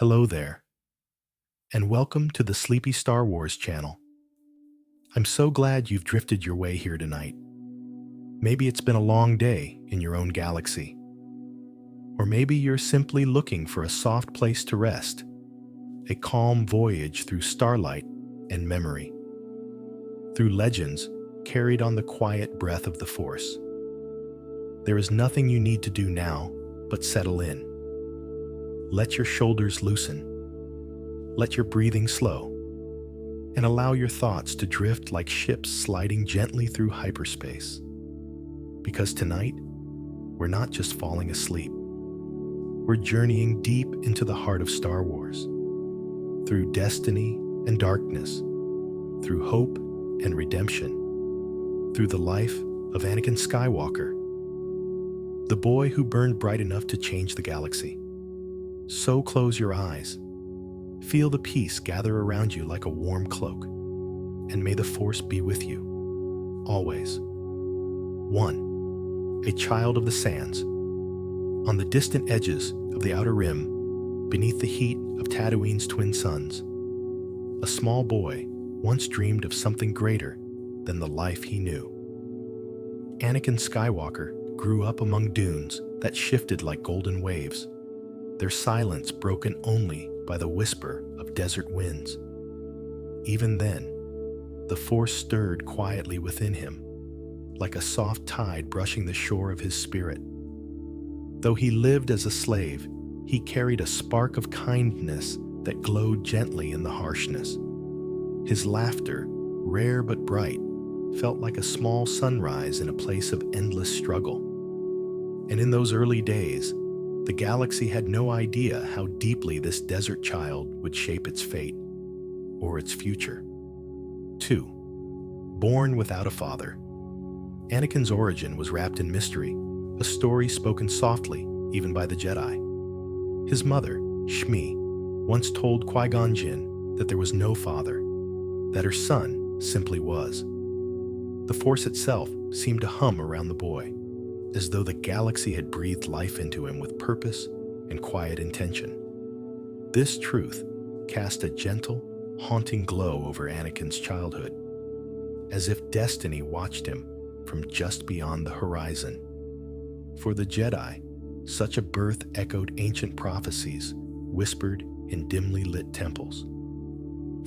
Hello there, and welcome to the Sleepy Star Wars channel. I'm so glad you've drifted your way here tonight. Maybe it's been a long day in your own galaxy. Or maybe you're simply looking for a soft place to rest, a calm voyage through starlight and memory, through legends carried on the quiet breath of the Force. There is nothing you need to do now but settle in. Let your shoulders loosen. Let your breathing slow, and allow your thoughts to drift like ships sliding gently through hyperspace. Because tonight, we're not just falling asleep. We're journeying deep into the heart of Star Wars, through destiny and darkness, through hope and redemption, through the life of Anakin Skywalker, the boy who burned bright enough to change the galaxy. So close your eyes. Feel the peace gather around you like a warm cloak, and may the Force be with you, always. 1. A child of the sands. On the distant edges of the Outer Rim, beneath the heat of Tatooine's twin suns, a small boy once dreamed of something greater than the life he knew. Anakin Skywalker grew up among dunes that shifted like golden waves, their silence broken only by the whisper of desert winds. Even then, the Force stirred quietly within him, like a soft tide brushing the shore of his spirit. Though he lived as a slave, he carried a spark of kindness that glowed gently in the harshness. His laughter, rare but bright, felt like a small sunrise in a place of endless struggle. And in those early days, the galaxy had no idea how deeply this desert child would shape its fate or its future. 2. Born without a father. Anakin's origin was wrapped in mystery, a story spoken softly even by the Jedi. His mother, Shmi, once told Qui-Gon Jinn that there was no father, that her son simply was. The Force itself seemed to hum around the boy, as though the galaxy had breathed life into him with purpose and quiet intention. This truth cast a gentle, haunting glow over Anakin's childhood, as if destiny watched him from just beyond the horizon. For the Jedi, such a birth echoed ancient prophecies whispered in dimly lit temples.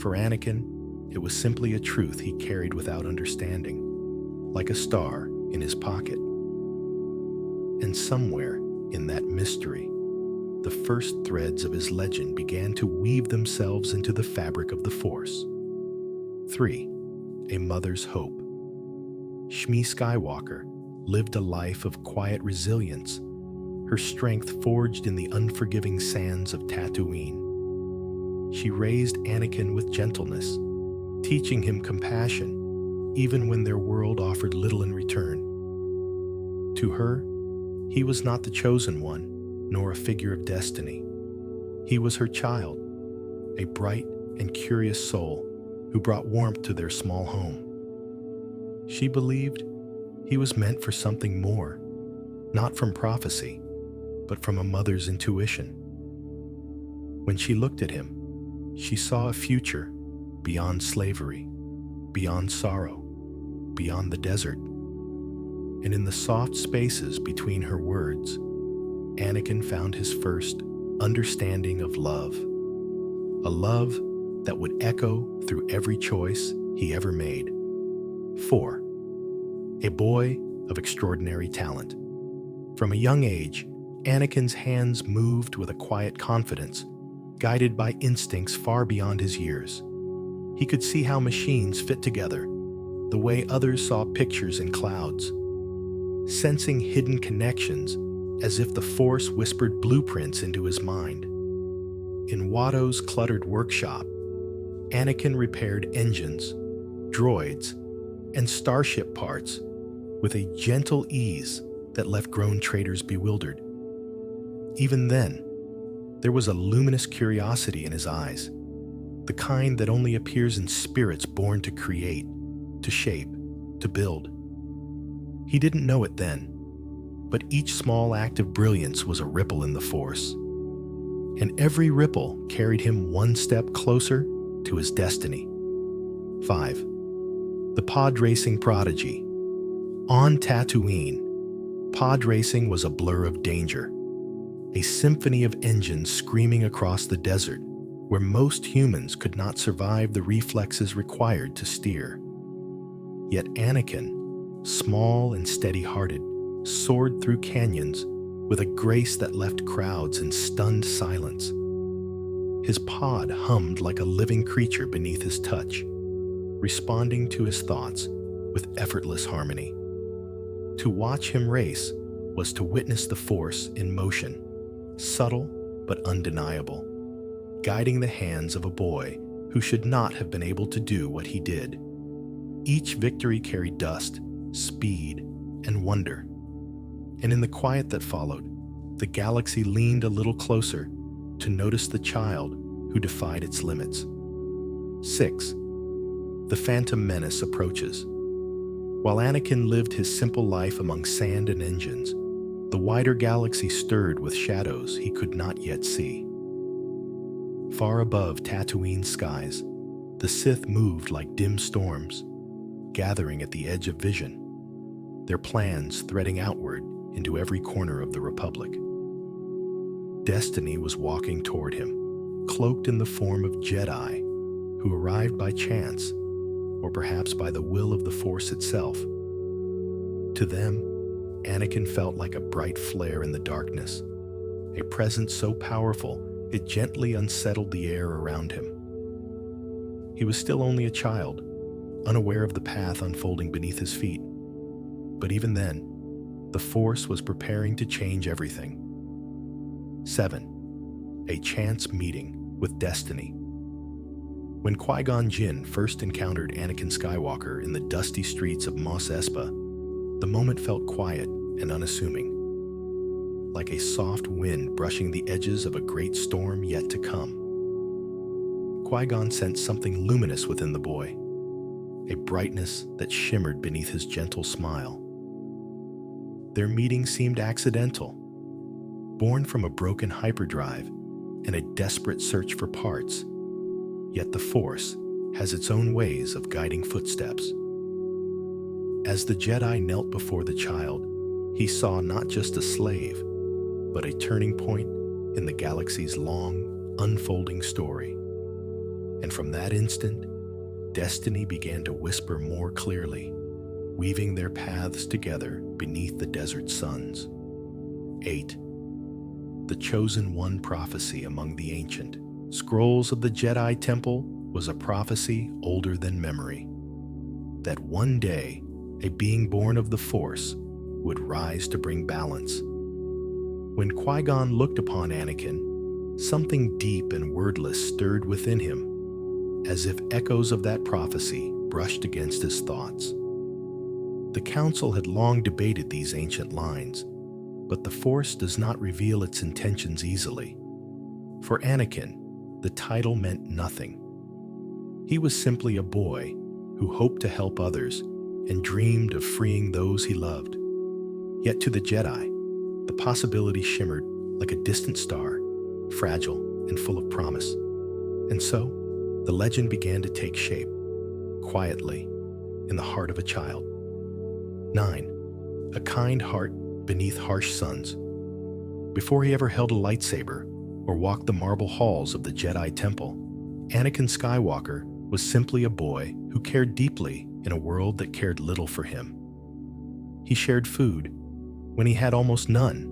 For Anakin, it was simply a truth he carried without understanding, like a star in his pocket. And somewhere in that mystery, the first threads of his legend began to weave themselves into the fabric of the Force. 3. A mother's hope. Shmi Skywalker lived a life of quiet resilience, her strength forged in the unforgiving sands of Tatooine. She raised Anakin with gentleness, teaching him compassion even when their world offered little in return. To her, he was not the chosen one, nor a figure of destiny. He was her child, a bright and curious soul who brought warmth to their small home. She believed he was meant for something more, not from prophecy, but from a mother's intuition. When she looked at him, she saw a future beyond slavery, beyond sorrow, beyond the desert. And in the soft spaces between her words, Anakin found his first understanding of love, a love that would echo through every choice he ever made. 4. A boy of extraordinary talent. From a young age, Anakin's hands moved with a quiet confidence, guided by instincts far beyond his years. He could see how machines fit together, the way others saw pictures in clouds, sensing hidden connections as if the Force whispered blueprints into his mind. In Watto's cluttered workshop, Anakin repaired engines, droids, and starship parts with a gentle ease that left grown traders bewildered. Even then, there was a luminous curiosity in his eyes, the kind that only appears in spirits born to create, to shape, to build. He didn't know it then, but each small act of brilliance was a ripple in the Force, and every ripple carried him one step closer to his destiny. 5. The pod racing prodigy. On Tatooine, pod racing was a blur of danger, a symphony of engines screaming across the desert where most humans could not survive the reflexes required to steer. Yet Anakin, small and steady-hearted, soared through canyons with a grace that left crowds in stunned silence. His pod hummed like a living creature beneath his touch, responding to his thoughts with effortless harmony. To watch him race was to witness the Force in motion, subtle but undeniable, guiding the hands of a boy who should not have been able to do what he did. Each victory carried dust, speed, and wonder. And in the quiet that followed, the galaxy leaned a little closer to notice the child who defied its limits. 6. The Phantom Menace approaches. While Anakin lived his simple life among sand and engines, the wider galaxy stirred with shadows he could not yet see. Far above Tatooine's skies, the Sith moved like dim storms, gathering at the edge of vision, their plans threading outward into every corner of the Republic. Destiny was walking toward him, cloaked in the form of Jedi, who arrived by chance, or perhaps by the will of the Force itself. To them, Anakin felt like a bright flare in the darkness, a presence so powerful it gently unsettled the air around him. He was still only a child, unaware of the path unfolding beneath his feet. But even then, the Force was preparing to change everything. 7. A chance meeting with destiny. When Qui-Gon Jinn first encountered Anakin Skywalker in the dusty streets of Mos Espa, the moment felt quiet and unassuming, like a soft wind brushing the edges of a great storm yet to come. Qui-Gon sensed something luminous within the boy, a brightness that shimmered beneath his gentle smile. Their meeting seemed accidental, born from a broken hyperdrive and a desperate search for parts. Yet the Force has its own ways of guiding footsteps. As the Jedi knelt before the child, he saw not just a slave, but a turning point in the galaxy's long, unfolding story. And from that instant, destiny began to whisper more clearly, weaving their paths together beneath the desert suns. 8. The Chosen One prophecy among the ancient scrolls of the Jedi Temple was a prophecy older than memory, that one day a being born of the Force would rise to bring balance. When Qui-Gon looked upon Anakin, something deep and wordless stirred within him, as if echoes of that prophecy brushed against his thoughts. The Council had long debated these ancient lines, but the Force does not reveal its intentions easily. For Anakin, the title meant nothing. He was simply a boy who hoped to help others and dreamed of freeing those he loved. Yet to the Jedi, the possibility shimmered like a distant star, fragile and full of promise. And so, the legend began to take shape, quietly, in the heart of a child. 9. A kind heart beneath harsh suns. Before he ever held a lightsaber or walked the marble halls of the Jedi Temple, Anakin Skywalker was simply a boy who cared deeply in a world that cared little for him. He shared food when he had almost none,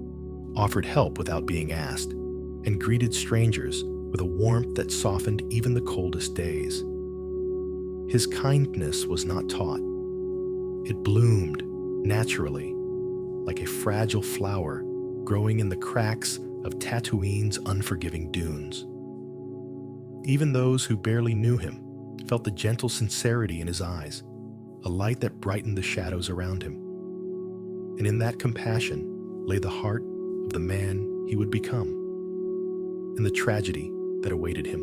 offered help without being asked, and greeted strangers with a warmth that softened even the coldest days. His kindness was not taught. It bloomed naturally, like a fragile flower growing in the cracks of Tatooine's unforgiving dunes. Even those who barely knew him felt the gentle sincerity in his eyes, a light that brightened the shadows around him. And in that compassion lay the heart of the man he would become, and the tragedy that awaited him.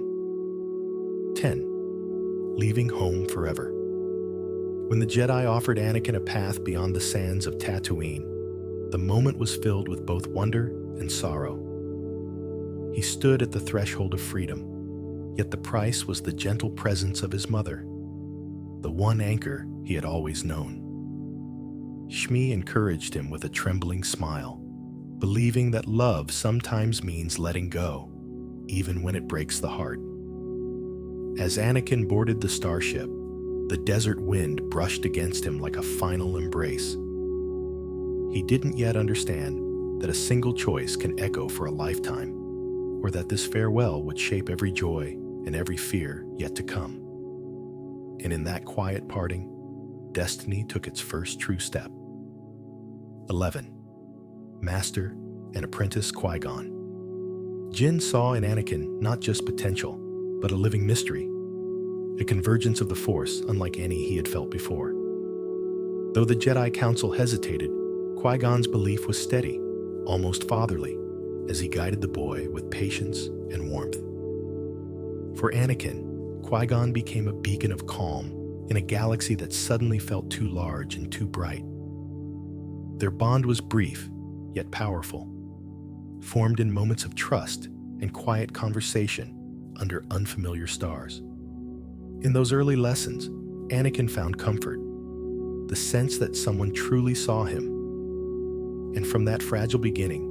10. Leaving home forever. When the Jedi offered Anakin a path beyond the sands of Tatooine, the moment was filled with both wonder and sorrow. He stood at the threshold of freedom, yet the price was the gentle presence of his mother, the one anchor he had always known. Shmi encouraged him with a trembling smile, believing that love sometimes means letting go, even when it breaks the heart. As Anakin boarded the starship, the desert wind brushed against him like a final embrace. He didn't yet understand that a single choice can echo for a lifetime, or that this farewell would shape every joy and every fear yet to come. And in that quiet parting, destiny took its first true step. 11. Master and Apprentice Qui-Gon. Jin saw in Anakin not just potential, but a living mystery, a convergence of the Force unlike any he had felt before. Though the Jedi Council hesitated, Qui-Gon's belief was steady, almost fatherly, as he guided the boy with patience and warmth. For Anakin, Qui-Gon became a beacon of calm in a galaxy that suddenly felt too large and too bright. Their bond was brief, yet powerful, formed in moments of trust and quiet conversation under unfamiliar stars. In those early lessons, Anakin found comfort, the sense that someone truly saw him. And from that fragile beginning,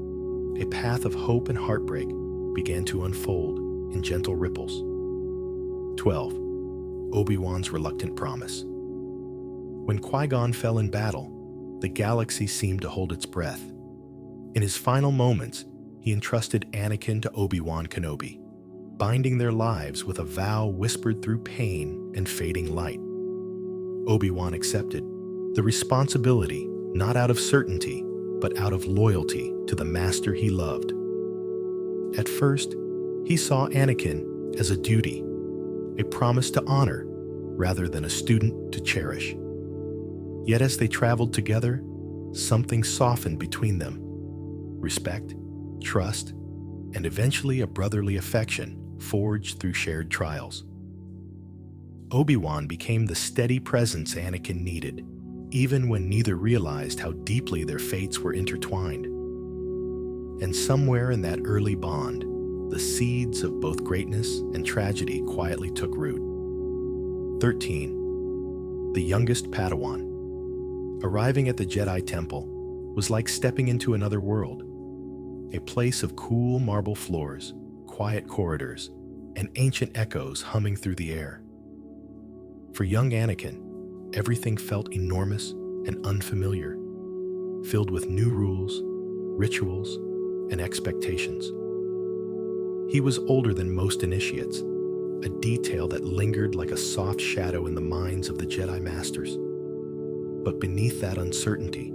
a path of hope and heartbreak began to unfold in gentle ripples. 12. Obi-Wan's reluctant promise. When Qui-Gon fell in battle, the galaxy seemed to hold its breath. In his final moments, he entrusted Anakin to Obi-Wan Kenobi, binding their lives with a vow whispered through pain and fading light. Obi-Wan accepted the responsibility not out of certainty, but out of loyalty to the master he loved. At first, he saw Anakin as a duty, a promise to honor, rather than a student to cherish. Yet as they traveled together, something softened between them. Respect, trust, and eventually a brotherly affection forged through shared trials. Obi-Wan became the steady presence Anakin needed, even when neither realized how deeply their fates were intertwined. And somewhere in that early bond, the seeds of both greatness and tragedy quietly took root. 13. The youngest Padawan. Arriving at the Jedi Temple was like stepping into another world, a place of cool marble floors, quiet corridors, and ancient echoes humming through the air. For young Anakin, everything felt enormous and unfamiliar, filled with new rules, rituals, and expectations. He was older than most initiates, a detail that lingered like a soft shadow in the minds of the Jedi Masters. But beneath that uncertainty,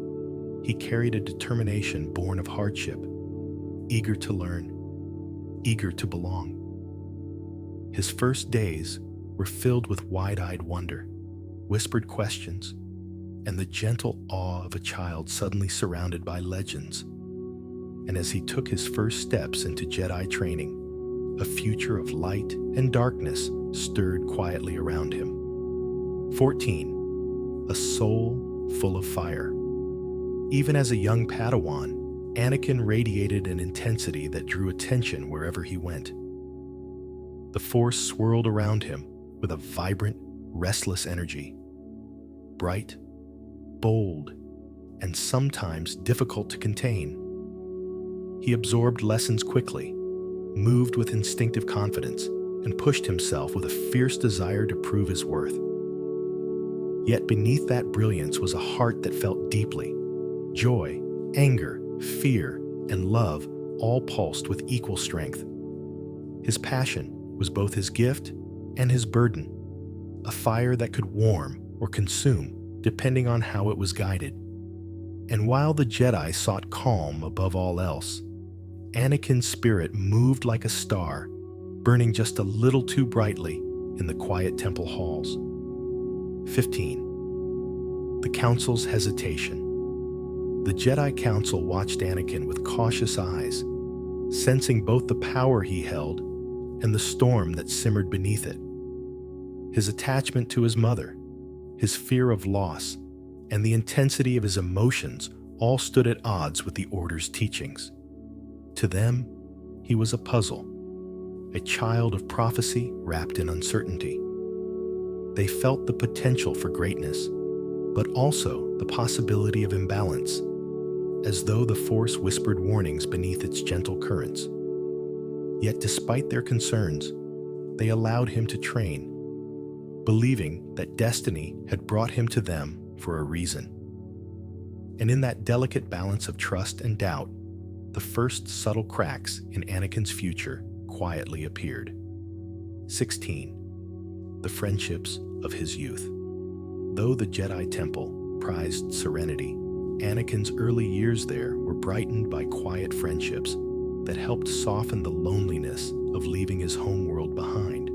he carried a determination born of hardship, eager to learn, eager to belong. His first days were filled with wide-eyed wonder, whispered questions, and the gentle awe of a child suddenly surrounded by legends. And as he took his first steps into Jedi training, a future of light and darkness stirred quietly around him. 14. A soul full of fire. Even as a young Padawan, Anakin radiated an intensity that drew attention wherever he went. The Force swirled around him with a vibrant, restless energy. Bright, bold, and sometimes difficult to contain. He absorbed lessons quickly, moved with instinctive confidence, and pushed himself with a fierce desire to prove his worth. Yet beneath that brilliance was a heart that felt deeply. Joy, anger, fear, and love all pulsed with equal strength. His passion was both his gift and his burden, a fire that could warm or consume depending on how it was guided. And while the Jedi sought calm above all else, Anakin's spirit moved like a star, burning just a little too brightly in the quiet temple halls. 15. The Council's hesitation. The Jedi Council watched Anakin with cautious eyes, sensing both the power he held and the storm that simmered beneath it. His attachment to his mother, his fear of loss, and the intensity of his emotions all stood at odds with the Order's teachings. To them, He was a puzzle, a child of prophecy wrapped in uncertainty. They felt the potential for greatness, but also the possibility of imbalance, as though the Force whispered warnings beneath its gentle currents. Yet despite their concerns, they allowed him to train, believing that destiny had brought him to them for a reason. And in that delicate balance of trust and doubt, the first subtle cracks in Anakin's future quietly appeared. 16. The friendships of his youth. Though the Jedi Temple prized serenity, Anakin's early years there were brightened by quiet friendships that helped soften the loneliness of leaving his homeworld behind.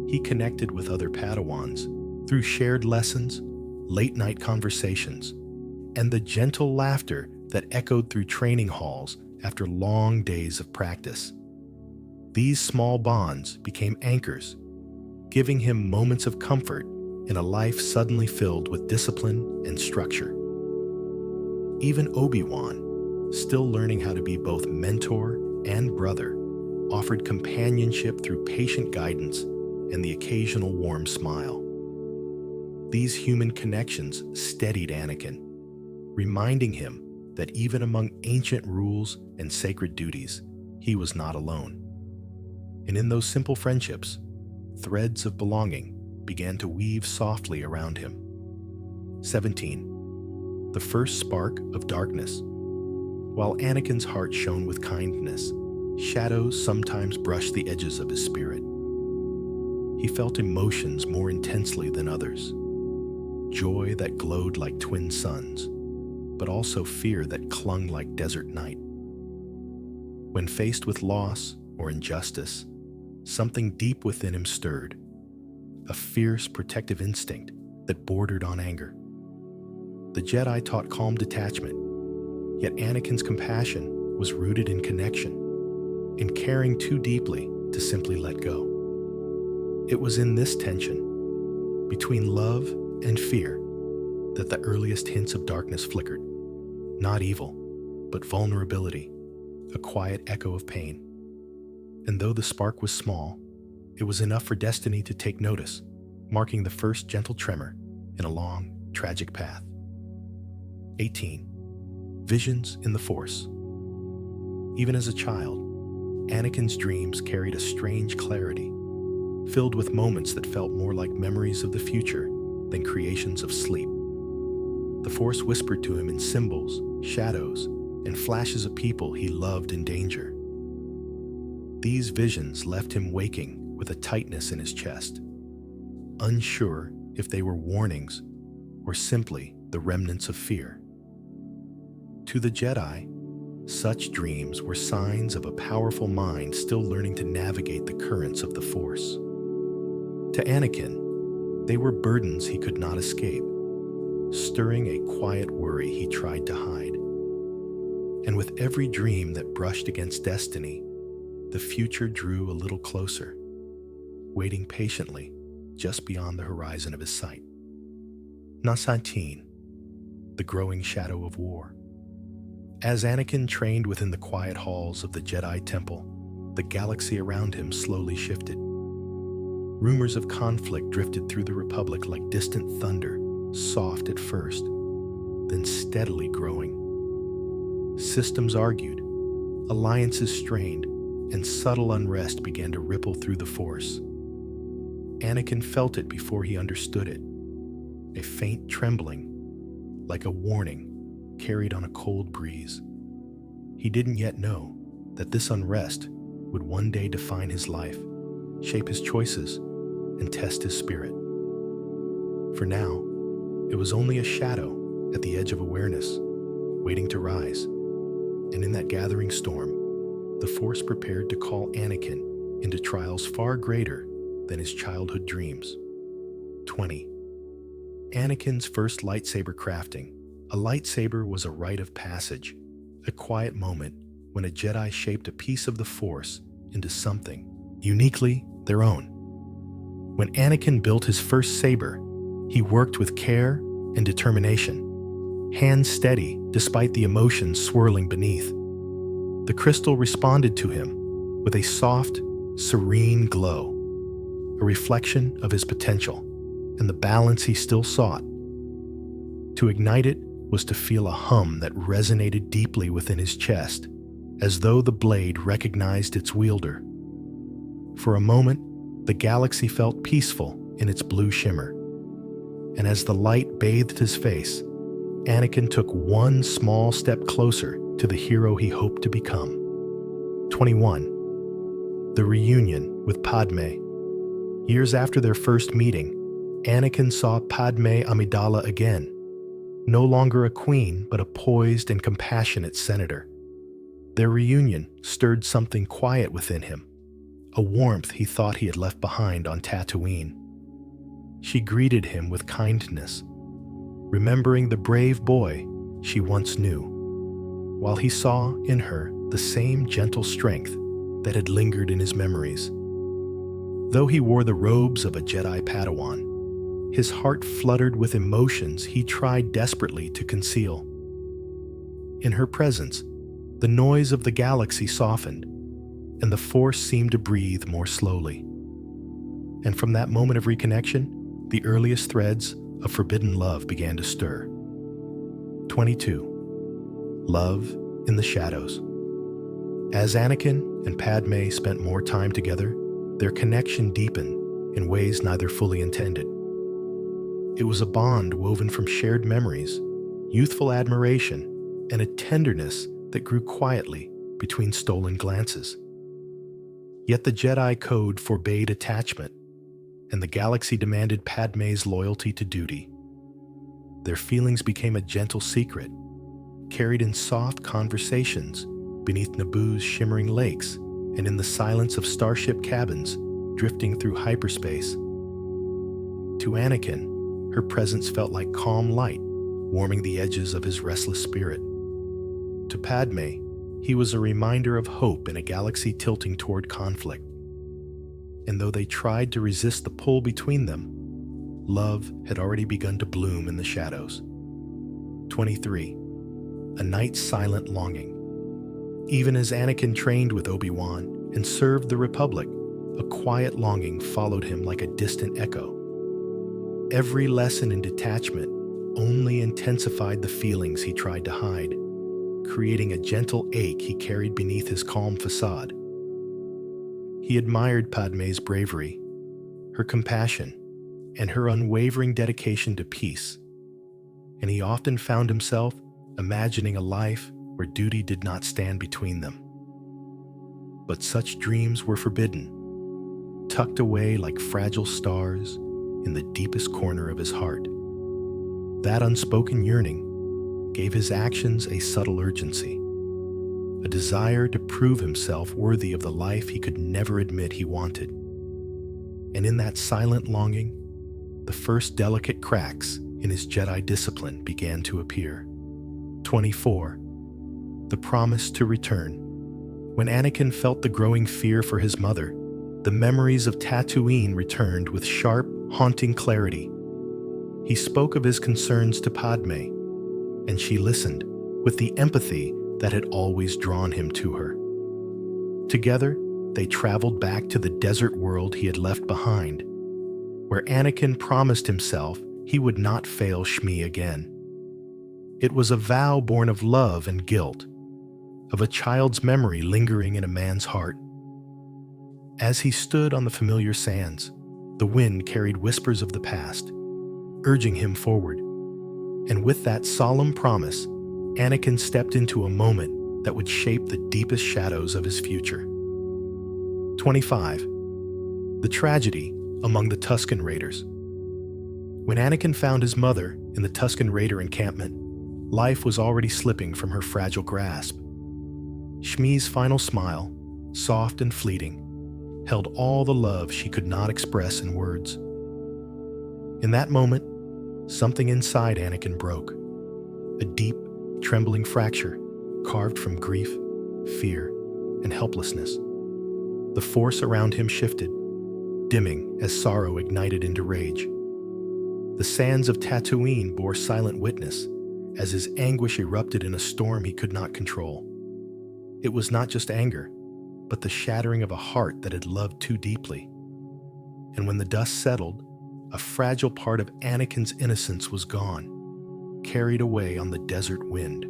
He connected with other Padawans through shared lessons, late-night conversations, and the gentle laughter that echoed through training halls after long days of practice. These small bonds became anchors, giving him moments of comfort in a life suddenly filled with discipline and structure. Even Obi-Wan, still learning how to be both mentor and brother, offered companionship through patient guidance and the occasional warm smile. These human connections steadied Anakin, reminding him that even among ancient rules and sacred duties, he was not alone. And in those simple friendships, threads of belonging began to weave softly around him. 17. The first spark of darkness. While Anakin's heart shone with kindness, shadows sometimes brushed the edges of his spirit. He felt emotions more intensely than others. Joy that glowed like twin suns, but also fear that clung like desert night. When faced with loss or injustice, something deep within him stirred, a fierce protective instinct that bordered on anger. The Jedi taught calm detachment, yet Anakin's compassion was rooted in connection, in caring too deeply to simply let go. It was in this tension, between love and fear, that the earliest hints of darkness flickered. Not evil, but vulnerability, a quiet echo of pain. And though the spark was small, it was enough for destiny to take notice, marking the first gentle tremor in a long, tragic path. 18. Visions in the Force. Even as a child, Anakin's dreams carried a strange clarity, filled with moments that felt more like memories of the future than creations of sleep. The Force whispered to him in symbols, shadows, and flashes of people he loved in danger. These visions left him waking with a tightness in his chest, unsure if they were warnings or simply the remnants of fear. To the Jedi, such dreams were signs of a powerful mind still learning to navigate the currents of the Force. To Anakin, they were burdens he could not escape, stirring a quiet worry he tried to hide. And with every dream that brushed against destiny, the future drew a little closer, waiting patiently just beyond the horizon of his sight. 19. The growing shadow of war. As Anakin trained within the quiet halls of the Jedi Temple, the galaxy around him slowly shifted. Rumors of conflict drifted through the Republic like distant thunder, soft at first, then steadily growing. Systems argued, alliances strained, and subtle unrest began to ripple through the Force. Anakin felt it before he understood it, a faint trembling, like a warning carried on a cold breeze. He didn't yet know that this unrest would one day define his life, shape his choices, and test his spirit. For now, it was only a shadow at the edge of awareness, waiting to rise. And in that gathering storm, the Force prepared to call Anakin into trials far greater than his childhood dreams. 20. Anakin's first lightsaber crafting. A lightsaber was a rite of passage, a quiet moment when a Jedi shaped a piece of the Force into something uniquely their own. When Anakin built his first saber, he worked with care and determination, hands steady despite the emotions swirling beneath. The crystal responded to him with a soft, serene glow, a reflection of his potential and the balance he still sought. To ignite it was to feel a hum that resonated deeply within his chest, as though the blade recognized its wielder. For a moment, the galaxy felt peaceful in its blue shimmer, and as the light bathed his face, Anakin took one small step closer to the hero he hoped to become. 21. The reunion with Padme. Years after their first meeting, Anakin saw Padme Amidala again, no longer a queen, but a poised and compassionate senator. Their reunion stirred something quiet within him, a warmth he thought he had left behind on Tatooine. She greeted him with kindness, remembering the brave boy she once knew, while he saw in her the same gentle strength that had lingered in his memories. Though he wore the robes of a Jedi Padawan, his heart fluttered with emotions he tried desperately to conceal. In her presence, the noise of the galaxy softened, and the Force seemed to breathe more slowly. And from that moment of reconnection, the earliest threads of forbidden love began to stir. 22. Love in the shadows. As Anakin and Padme spent more time together, their connection deepened in ways neither fully intended. It was a bond woven from shared memories, youthful admiration, and a tenderness that grew quietly between stolen glances. Yet the Jedi code forbade attachment, and the galaxy demanded Padme's loyalty to duty. Their feelings became a gentle secret, carried in soft conversations beneath Naboo's shimmering lakes and in the silence of starship cabins drifting through hyperspace. To Anakin, her presence felt like calm light, warming the edges of his restless spirit. To Padme, he was a reminder of hope in a galaxy tilting toward conflict. And though they tried to resist the pull between them, love had already begun to bloom in the shadows. 23. A night's silent longing. Even as Anakin trained with Obi-Wan and served the Republic, a quiet longing followed him like a distant echo. Every lesson in detachment only intensified the feelings he tried to hide, creating a gentle ache he carried beneath his calm facade. He admired Padme's bravery, her compassion, and her unwavering dedication to peace, and he often found himself imagining a life where duty did not stand between them. But such dreams were forbidden, tucked away like fragile stars in the deepest corner of his heart. That unspoken yearning gave his actions a subtle urgency, a desire to prove himself worthy of the life he could never admit he wanted. And in that silent longing, the first delicate cracks in his Jedi discipline began to appear. 24. The promise to return. When Anakin felt the growing fear for his mother, the memories of Tatooine returned with sharp, haunting clarity. He spoke of his concerns to Padme, and she listened with the empathy that had always drawn him to her. Together, they traveled back to the desert world he had left behind, where Anakin promised himself he would not fail Shmi again. It was a vow born of love and guilt, of a child's memory lingering in a man's heart. As he stood on the familiar sands, the wind carried whispers of the past, urging him forward. And with that solemn promise, Anakin stepped into a moment that would shape the deepest shadows of his future. 25. The tragedy among the Tusken Raiders. When Anakin found his mother in the Tusken Raider encampment, life was already slipping from her fragile grasp. Shmi's final smile, soft and fleeting, held all the love she could not express in words. In that moment, something inside Anakin broke. A deep, trembling fracture carved from grief, fear, and helplessness. The force around him shifted, dimming as sorrow ignited into rage. The sands of Tatooine bore silent witness as his anguish erupted in a storm he could not control. It was not just anger, but the shattering of a heart that had loved too deeply. And when the dust settled, a fragile part of Anakin's innocence was gone, carried away on the desert wind.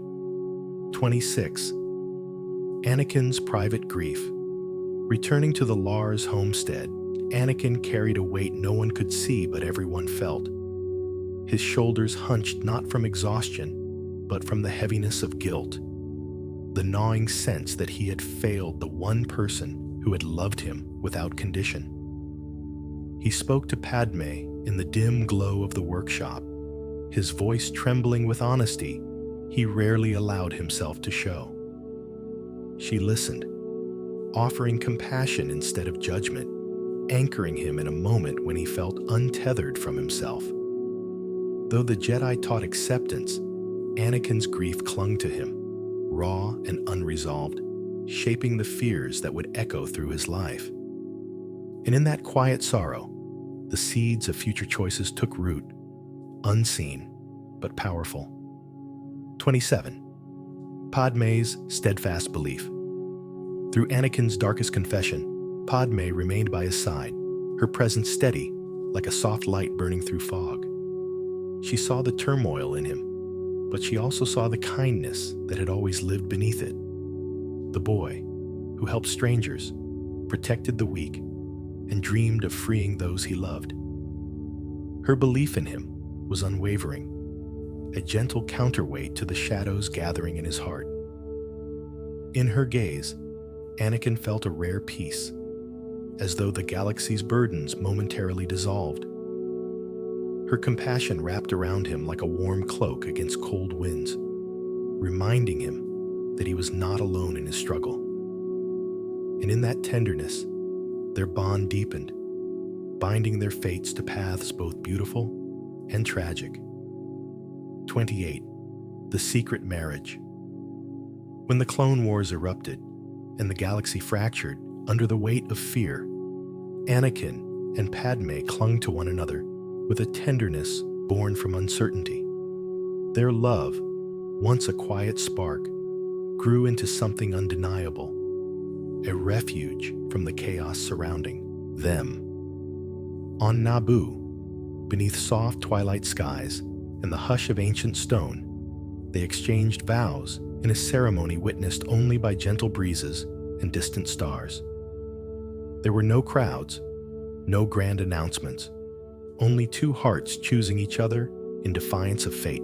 26. Anakin's private grief. Returning to the Lars homestead, Anakin carried a weight no one could see but everyone felt. His shoulders hunched not from exhaustion, but from the heaviness of guilt, the gnawing sense that he had failed the one person who had loved him without condition. He spoke to Padme in the dim glow of the workshop, his voice trembling with honesty he rarely allowed himself to show. She listened, offering compassion instead of judgment, anchoring him in a moment when he felt untethered from himself. Though the Jedi taught acceptance, Anakin's grief clung to him, raw and unresolved, shaping the fears that would echo through his life. And in that quiet sorrow, the seeds of future choices took root, unseen but powerful. 27. Padme's steadfast belief. Through Anakin's darkest confession, Padme remained by his side, her presence steady, like a soft light burning through fog. She saw the turmoil in him, but she also saw the kindness that had always lived beneath it. The boy, who helped strangers, protected the weak, and dreamed of freeing those he loved. Her belief in him was unwavering, a gentle counterweight to the shadows gathering in his heart. In her gaze, Anakin felt a rare peace, as though the galaxy's burdens momentarily dissolved. Her compassion wrapped around him like a warm cloak against cold winds, reminding him that he was not alone in his struggle. And in that tenderness, their bond deepened, binding their fates to paths both beautiful and tragic. 28. The secret marriage. When the Clone Wars erupted and the galaxy fractured under the weight of fear, Anakin and Padme clung to one another with a tenderness born from uncertainty. Their love, once a quiet spark, grew into something undeniable, a refuge from the chaos surrounding them. On Naboo, beneath soft twilight skies and the hush of ancient stone, they exchanged vows in a ceremony witnessed only by gentle breezes and distant stars. There were no crowds, no grand announcements, only two hearts choosing each other in defiance of fate.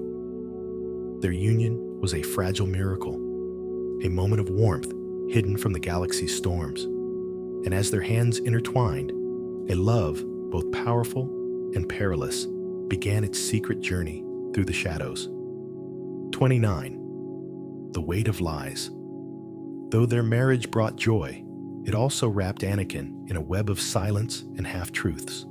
Their union was a fragile miracle, a moment of warmth hidden from the galaxy's storms. And as their hands intertwined, a love both powerful and perilous began its secret journey through the shadows. 29. The weight of lies. Though their marriage brought joy, it also wrapped Anakin in a web of silence and half-truths.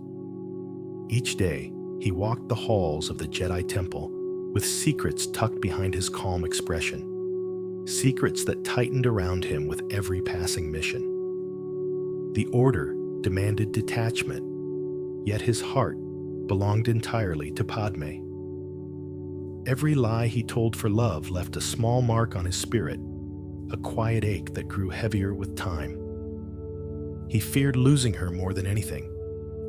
Each day, he walked the halls of the Jedi Temple with secrets tucked behind his calm expression, secrets that tightened around him with every passing mission. The Order demanded detachment, yet his heart belonged entirely to Padme. Every lie he told for love left a small mark on his spirit, a quiet ache that grew heavier with time. He feared losing her more than anything,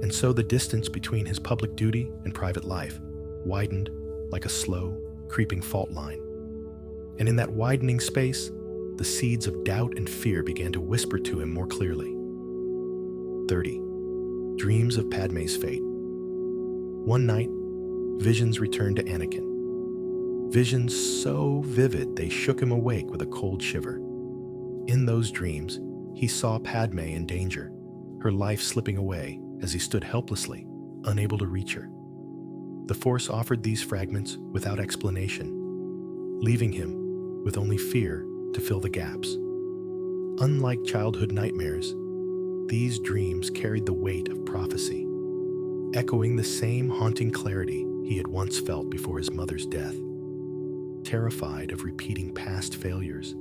and so the distance between his public duty and private life widened like a slow, creeping fault line. And in that widening space, the seeds of doubt and fear began to whisper to him more clearly. 30. Dreams of Padme's fate. One night, visions returned to Anakin. Visions so vivid they shook him awake with a cold shiver. In those dreams, he saw Padme in danger, her life slipping away as he stood helplessly, unable to reach her. The Force offered these fragments without explanation, leaving him with only fear to fill the gaps. Unlike childhood nightmares, these dreams carried the weight of prophecy, echoing the same haunting clarity he had once felt before his mother's death. Terrified of repeating past failures,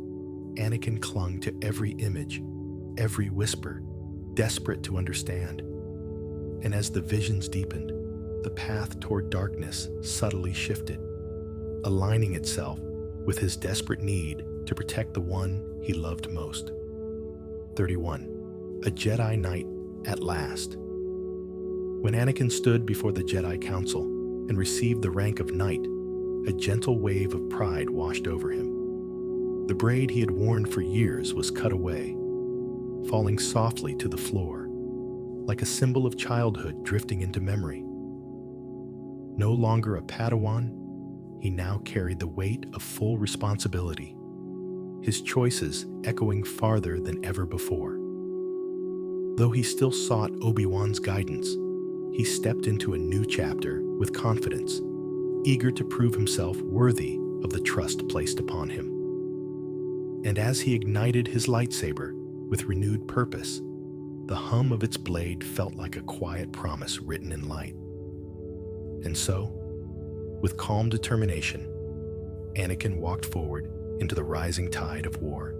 Anakin clung to every image, every whisper, desperate to understand. And as the visions deepened, the path toward darkness subtly shifted, aligning itself with his desperate need to protect the one he loved most. 31. A Jedi Knight at last. When Anakin stood before the Jedi Council and received the rank of Knight, a gentle wave of pride washed over him. The braid he had worn for years was cut away, falling softly to the floor, like a symbol of childhood drifting into memory. No longer a Padawan, he now carried the weight of full responsibility, his choices echoing farther than ever before. Though he still sought Obi-Wan's guidance, he stepped into a new chapter with confidence, eager to prove himself worthy of the trust placed upon him. And as he ignited his lightsaber with renewed purpose, the hum of its blade felt like a quiet promise written in light. And so, with calm determination, Anakin walked forward into the rising tide of war.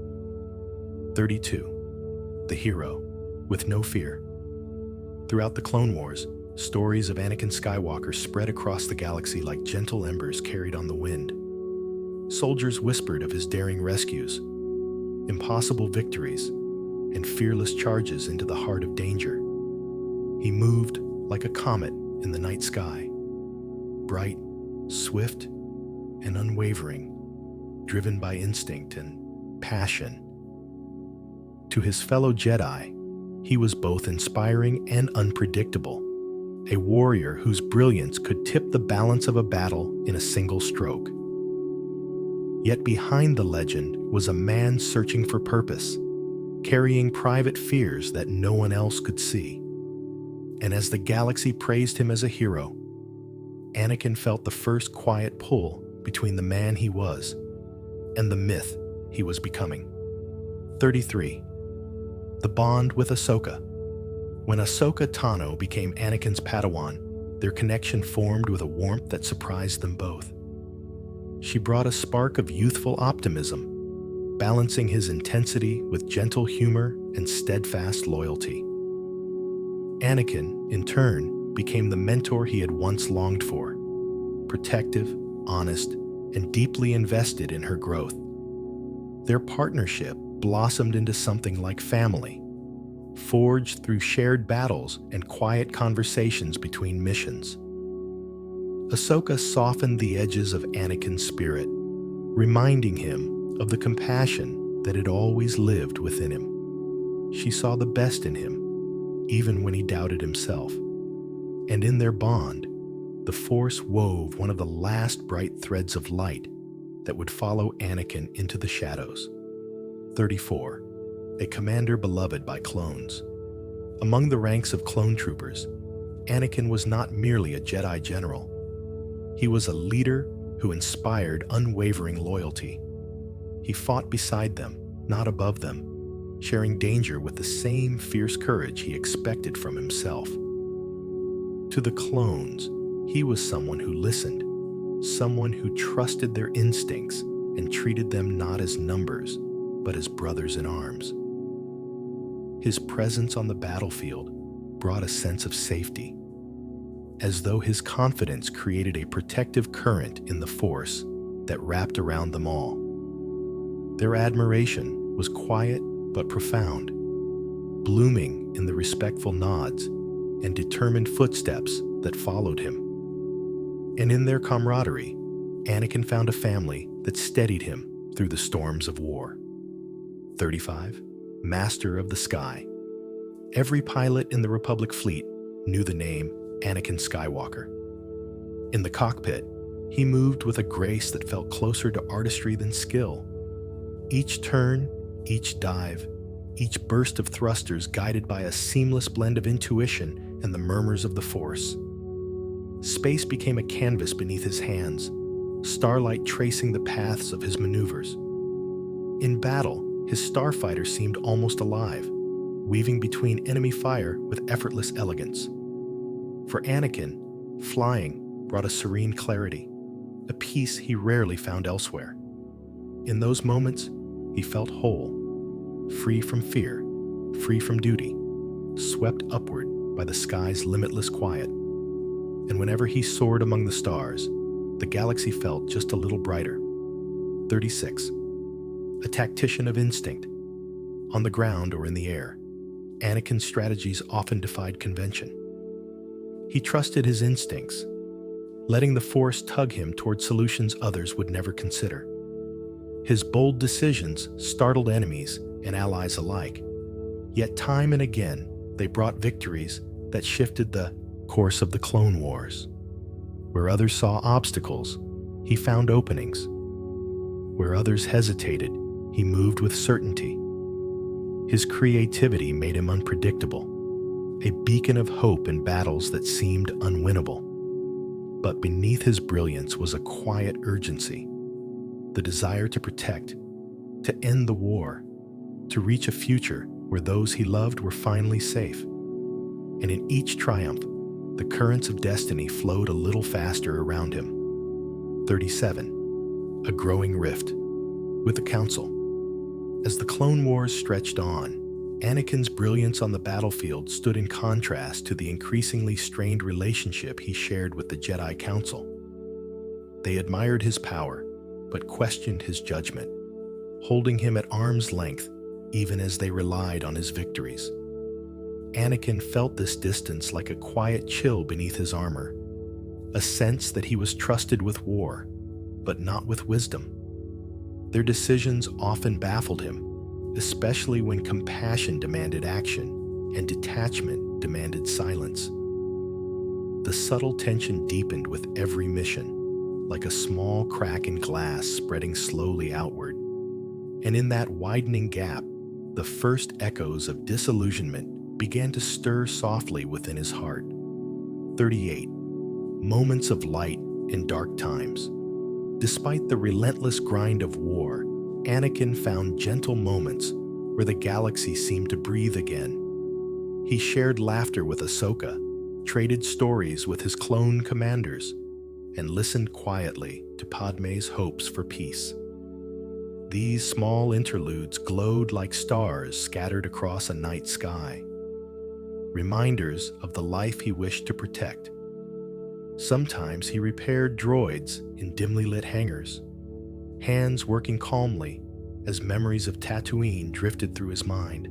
32. The hero, with no fear. Throughout the Clone Wars, stories of Anakin Skywalker spread across the galaxy like gentle embers carried on the wind. Soldiers whispered of his daring rescues, impossible victories, and fearless charges into the heart of danger. He moved like a comet in the night sky, bright, swift, and unwavering, driven by instinct and passion. To his fellow Jedi, he was both inspiring and unpredictable, a warrior whose brilliance could tip the balance of a battle in a single stroke. Yet behind the legend was a man searching for purpose, carrying private fears that no one else could see. And as the galaxy praised him as a hero, Anakin felt the first quiet pull between the man he was and the myth he was becoming. 33. The bond with Ahsoka. When Ahsoka Tano became Anakin's Padawan, their connection formed with a warmth that surprised them both. She brought a spark of youthful optimism, balancing his intensity with gentle humor and steadfast loyalty. Anakin, in turn, became the mentor he had once longed for, protective, honest, and deeply invested in her growth. Their partnership blossomed into something like family, forged through shared battles and quiet conversations between missions. Ahsoka softened the edges of Anakin's spirit, reminding him of the compassion that had always lived within him. She saw the best in him, even when he doubted himself. And in their bond, the Force wove one of the last bright threads of light that would follow Anakin into the shadows. 34. A commander beloved by clones. Among the ranks of clone troopers, Anakin was not merely a Jedi general. He was a leader who inspired unwavering loyalty. He fought beside them, not above them, sharing danger with the same fierce courage he expected from himself. To the clones, he was someone who listened, someone who trusted their instincts and treated them not as numbers, but as brothers in arms. His presence on the battlefield brought a sense of safety, as though his confidence created a protective current in the Force that wrapped around them all. Their admiration was quiet but profound, blooming in the respectful nods and determined footsteps that followed him. And in their camaraderie, Anakin found a family that steadied him through the storms of war. 35. Master of the Sky. Every pilot in the Republic fleet knew the name Anakin Skywalker. In the cockpit, he moved with a grace that felt closer to artistry than skill. Each turn, each dive, each burst of thrusters guided by a seamless blend of intuition and the murmurs of the Force. Space became a canvas beneath his hands, starlight tracing the paths of his maneuvers. In battle, his starfighter seemed almost alive, weaving between enemy fire with effortless elegance. For Anakin, flying brought a serene clarity, a peace he rarely found elsewhere. In those moments, he felt whole, free from fear, free from duty, swept upward by the sky's limitless quiet. And whenever he soared among the stars, the galaxy felt just a little brighter. 36. A tactician of instinct, on the ground or in the air, Anakin's strategies often defied convention. He trusted his instincts, letting the Force tug him toward solutions others would never consider. His bold decisions startled enemies and allies alike, yet time and again they brought victories that shifted the course of the Clone Wars. Where others saw obstacles, he found openings. Where others hesitated, he moved with certainty. His creativity made him unpredictable, a beacon of hope in battles that seemed unwinnable. But beneath his brilliance was a quiet urgency, the desire to protect, to end the war, to reach a future where those he loved were finally safe. And in each triumph, the currents of destiny flowed a little faster around him. 37. A growing rift with the Council. As the Clone Wars stretched on, Anakin's brilliance on the battlefield stood in contrast to the increasingly strained relationship he shared with the Jedi Council. They admired his power, but questioned his judgment, holding him at arm's length even as they relied on his victories. Anakin felt this distance like a quiet chill beneath his armor, a sense that he was trusted with war, but not with wisdom. Their decisions often baffled him, especially when compassion demanded action and detachment demanded silence. The subtle tension deepened with every mission, like a small crack in glass spreading slowly outward. And in that widening gap, the first echoes of disillusionment began to stir softly within his heart. 38. Moments of light in dark times. Despite the relentless grind of war, Anakin found gentle moments where the galaxy seemed to breathe again. He shared laughter with Ahsoka, traded stories with his clone commanders, and listened quietly to Padme's hopes for peace. These small interludes glowed like stars scattered across a night sky, reminders of the life he wished to protect. Sometimes he repaired droids in dimly lit hangars, hands working calmly as memories of Tatooine drifted through his mind.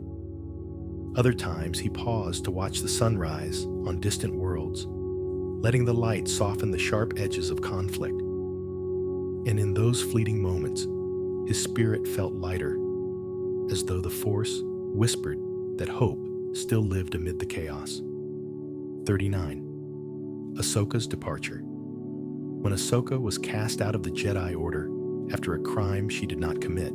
Other times he paused to watch the sunrise on distant worlds, letting the light soften the sharp edges of conflict. And in those fleeting moments, his spirit felt lighter, as though the Force whispered that hope still lived amid the chaos. 39. Ahsoka's departure. When Ahsoka was cast out of the Jedi Order after a crime she did not commit,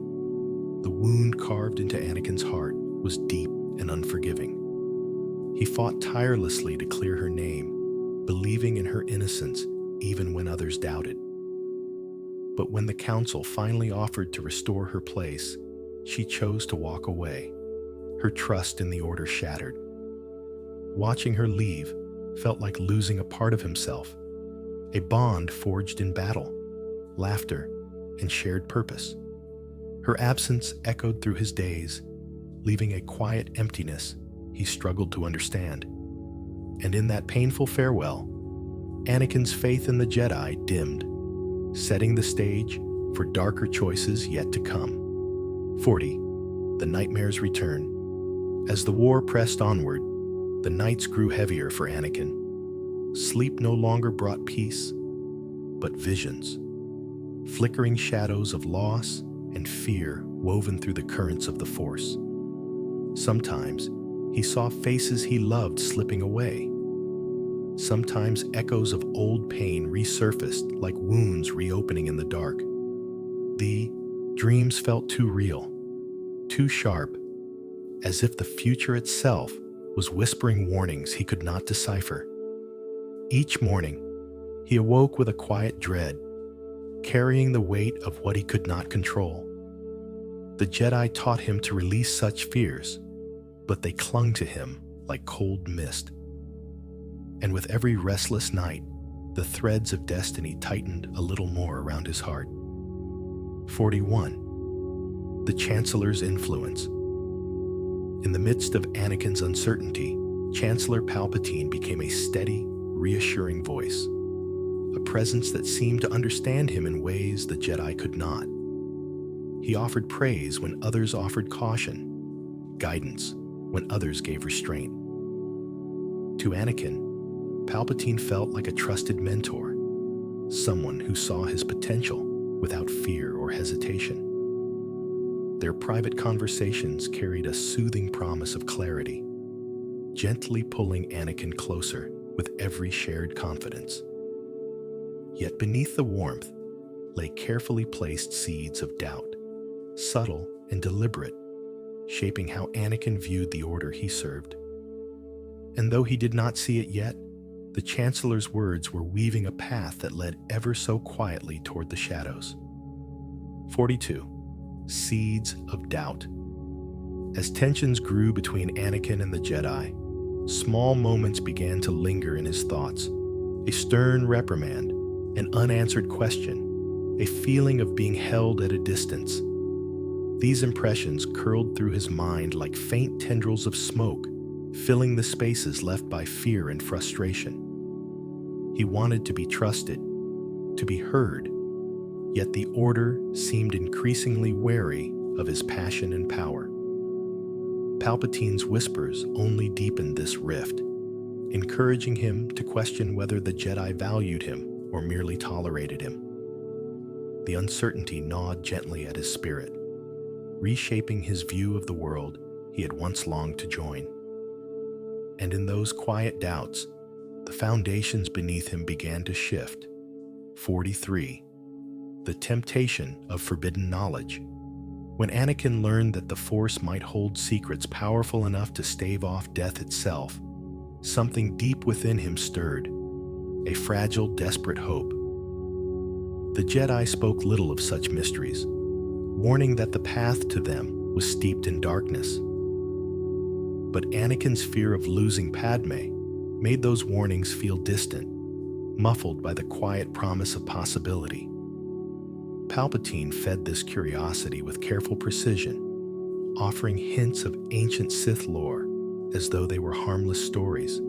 the wound carved into Anakin's heart was deep and unforgiving. He fought tirelessly to clear her name, believing in her innocence even when others doubted. But when the Council finally offered to restore her place, she chose to walk away, her trust in the Order shattered. Watching her leave felt like losing a part of himself, a bond forged in battle, laughter, and shared purpose. Her absence echoed through his days, leaving a quiet emptiness he struggled to understand. And in that painful farewell, Anakin's faith in the Jedi dimmed, setting the stage for darker choices yet to come. 40. The nightmares return. As the war pressed onward, the nights grew heavier for Anakin. Sleep no longer brought peace, but visions, flickering shadows of loss and fear woven through the currents of the Force. Sometimes he saw faces he loved slipping away. Sometimes echoes of old pain resurfaced like wounds reopening in the dark. The dreams felt too real, too sharp, as if the future itself was whispering warnings he could not decipher. Each morning, he awoke with a quiet dread, carrying the weight of what he could not control. The Jedi taught him to release such fears, but they clung to him like cold mist. And with every restless night, the threads of destiny tightened a little more around his heart. 41. The Chancellor's influence. In the midst of Anakin's uncertainty, Chancellor Palpatine became a steady, reassuring voice, a presence that seemed to understand him in ways the Jedi could not. He offered praise when others offered caution, guidance when others gave restraint. To Anakin, Palpatine felt like a trusted mentor, someone who saw his potential without fear or hesitation. Their private conversations carried a soothing promise of clarity, gently pulling Anakin closer with every shared confidence. Yet beneath the warmth lay carefully placed seeds of doubt, subtle and deliberate, shaping how Anakin viewed the order he served. And though he did not see it yet, the Chancellor's words were weaving a path that led ever so quietly toward the shadows. 42. Seeds of doubt. As tensions grew between Anakin and the Jedi, small moments began to linger in his thoughts. A stern reprimand, an unanswered question, a feeling of being held at a distance. These impressions curled through his mind like faint tendrils of smoke, filling the spaces left by fear and frustration. He wanted to be trusted, to be heard, yet the Order seemed increasingly wary of his passion and power. Palpatine's whispers only deepened this rift, encouraging him to question whether the Jedi valued him or merely tolerated him. The uncertainty gnawed gently at his spirit, reshaping his view of the world he had once longed to join. And in those quiet doubts, the foundations beneath him began to shift. 43. The temptation of forbidden knowledge. When Anakin learned that the Force might hold secrets powerful enough to stave off death itself, something deep within him stirred, a fragile, desperate hope. The Jedi spoke little of such mysteries, warning that the path to them was steeped in darkness. But Anakin's fear of losing Padme made those warnings feel distant, muffled by the quiet promise of possibility. Palpatine fed this curiosity with careful precision, offering hints of ancient Sith lore as though they were harmless stories.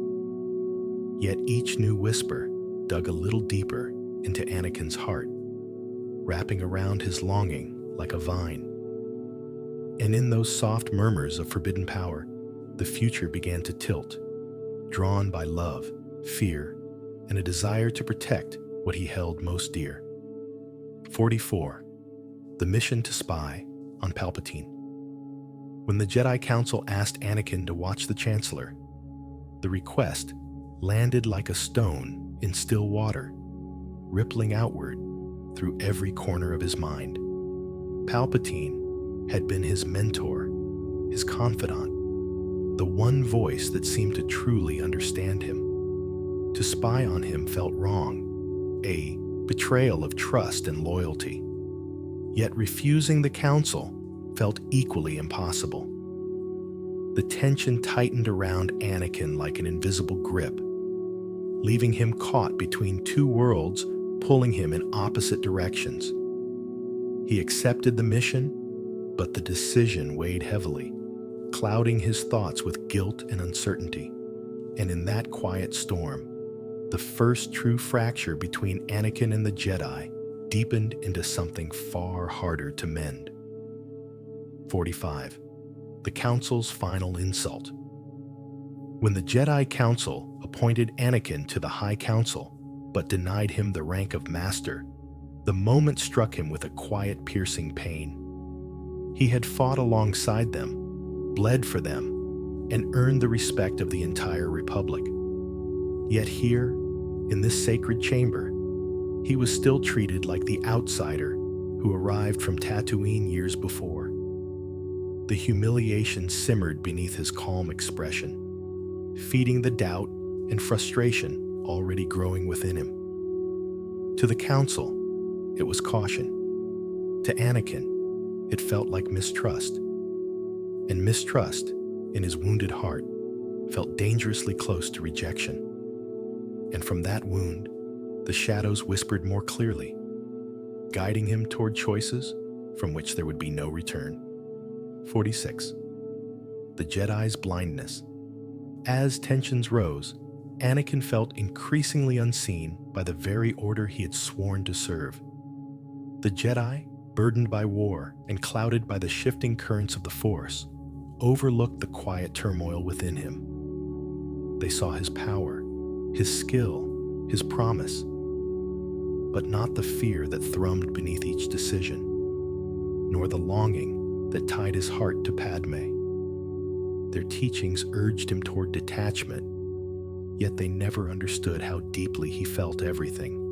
Yet each new whisper dug a little deeper into Anakin's heart, wrapping around his longing like a vine. And in those soft murmurs of forbidden power, the future began to tilt, drawn by love, fear, and a desire to protect what he held most dear. 44. The mission to spy on Palpatine. When the Jedi Council asked Anakin to watch the Chancellor, the request landed like a stone in still water, rippling outward through every corner of his mind. Palpatine had been his mentor, his confidant, the one voice that seemed to truly understand him. To spy on him felt wrong, a betrayal of trust and loyalty. Yet refusing the council felt equally impossible. The tension tightened around Anakin like an invisible grip, leaving him caught between two worlds, pulling him in opposite directions. He accepted the mission, but the decision weighed heavily, clouding his thoughts with guilt and uncertainty. And in that quiet storm, the first true fracture between Anakin and the Jedi deepened into something far harder to mend. 45. The Council's final insult. When the Jedi Council appointed Anakin to the High Council, but denied him the rank of Master, the moment struck him with a quiet, piercing pain. He had fought alongside them, bled for them, and earned the respect of the entire Republic. Yet here, in this sacred chamber, he was still treated like the outsider who arrived from Tatooine years before. The humiliation simmered beneath his calm expression, feeding the doubt and frustration already growing within him. To the Council, it was caution. To Anakin, it felt like mistrust. And mistrust, in his wounded heart, felt dangerously close to rejection. And from that wound, the shadows whispered more clearly, guiding him toward choices from which there would be no return. 46. The Jedi's blindness. As tensions rose, Anakin felt increasingly unseen by the very order he had sworn to serve. The Jedi burdened by war and clouded by the shifting currents of the Force, overlooked the quiet turmoil within him. They saw his power, his skill, his promise, but not the fear that thrummed beneath each decision, nor the longing that tied his heart to Padme. Their teachings urged him toward detachment, yet they never understood how deeply he felt everything.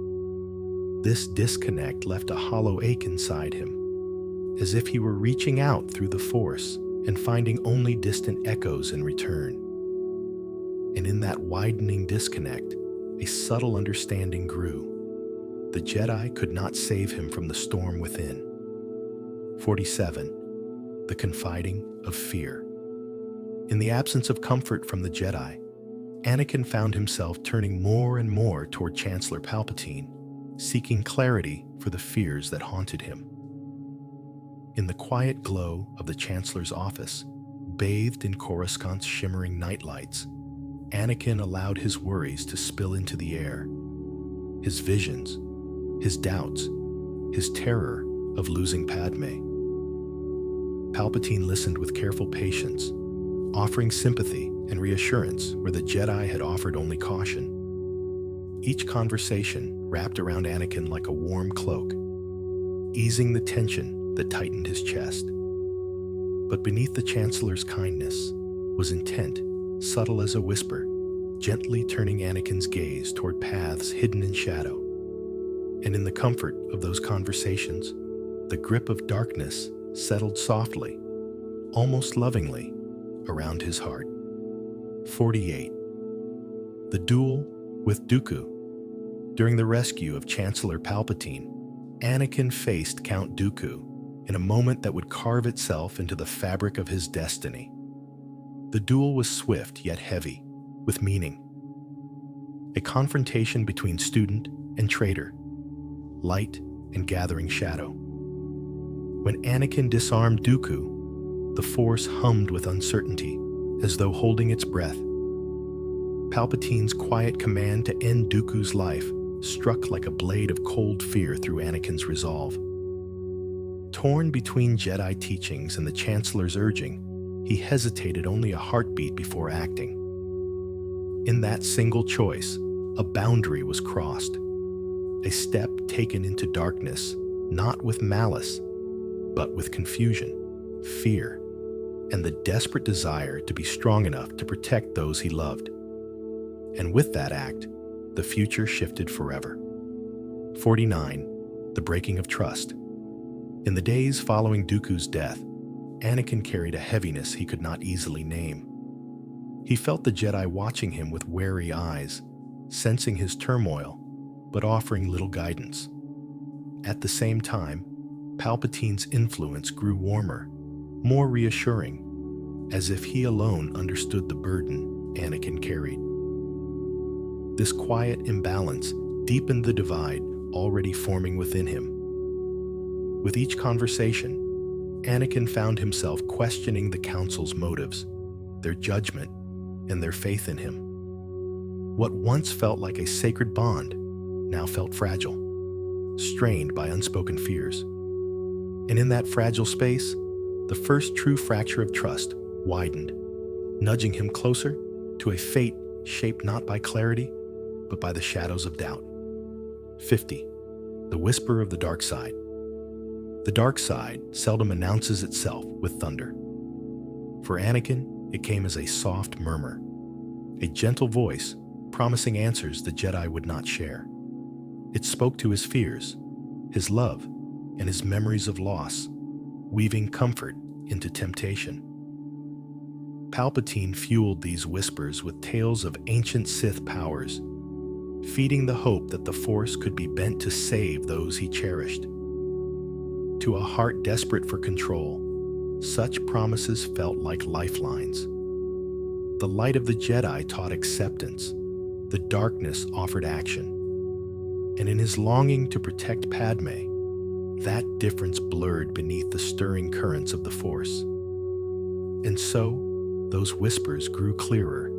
This disconnect left a hollow ache inside him, as if he were reaching out through the Force and finding only distant echoes in return. And in that widening disconnect, a subtle understanding grew. The Jedi could not save him from the storm within. 47. The confiding of fear. In the absence of comfort from the Jedi, Anakin found himself turning more and more toward Chancellor Palpatine, seeking clarity for the fears that haunted him. In the quiet glow of the Chancellor's office, bathed in Coruscant's shimmering nightlights, Anakin allowed his worries to spill into the air. His visions, his doubts, his terror of losing Padme. Palpatine listened with careful patience, offering sympathy and reassurance where the Jedi had offered only caution. Each conversation wrapped around Anakin like a warm cloak, easing the tension that tightened his chest. But beneath the Chancellor's kindness was intent, subtle as a whisper, gently turning Anakin's gaze toward paths hidden in shadow. And in the comfort of those conversations, the grip of darkness settled softly, almost lovingly, around his heart. 48. The duel with Dooku. During the rescue of Chancellor Palpatine, Anakin faced Count Dooku in a moment that would carve itself into the fabric of his destiny. The duel was swift yet heavy, with meaning. A confrontation between student and traitor, light and gathering shadow. When Anakin disarmed Dooku, the Force hummed with uncertainty, as though holding its breath. Palpatine's quiet command to end Dooku's life struck like a blade of cold fear through Anakin's resolve. Torn between Jedi teachings and the Chancellor's urging, he hesitated only a heartbeat before acting. In that single choice, a boundary was crossed, a step taken into darkness, not with malice, but with confusion, fear, and the desperate desire to be strong enough to protect those he loved. And with that act, the future shifted forever. 49. The breaking of trust. In the days following Dooku's death, Anakin carried a heaviness he could not easily name. He felt the Jedi watching him with wary eyes, sensing his turmoil, but offering little guidance. At the same time, Palpatine's influence grew warmer, more reassuring, as if he alone understood the burden Anakin carried. This quiet imbalance deepened the divide already forming within him. With each conversation, Anakin found himself questioning the Council's motives, their judgment, and their faith in him. What once felt like a sacred bond now felt fragile, strained by unspoken fears. And in that fragile space, the first true fracture of trust widened, nudging him closer to a fate shaped not by clarity, but by the shadows of doubt. 50. The whisper of the dark side. The dark side seldom announces itself with thunder. For Anakin, it came as a soft murmur, a gentle voice promising answers the Jedi would not share. It spoke to his fears, his love, and his memories of loss, weaving comfort into temptation. Palpatine fueled these whispers with tales of ancient Sith powers, feeding the hope that the Force could be bent to save those he cherished. To a heart desperate for control, such promises felt like lifelines. The light of the Jedi taught acceptance, the darkness offered action. And in his longing to protect Padme, that difference blurred beneath the stirring currents of the Force. And so, those whispers grew clearer,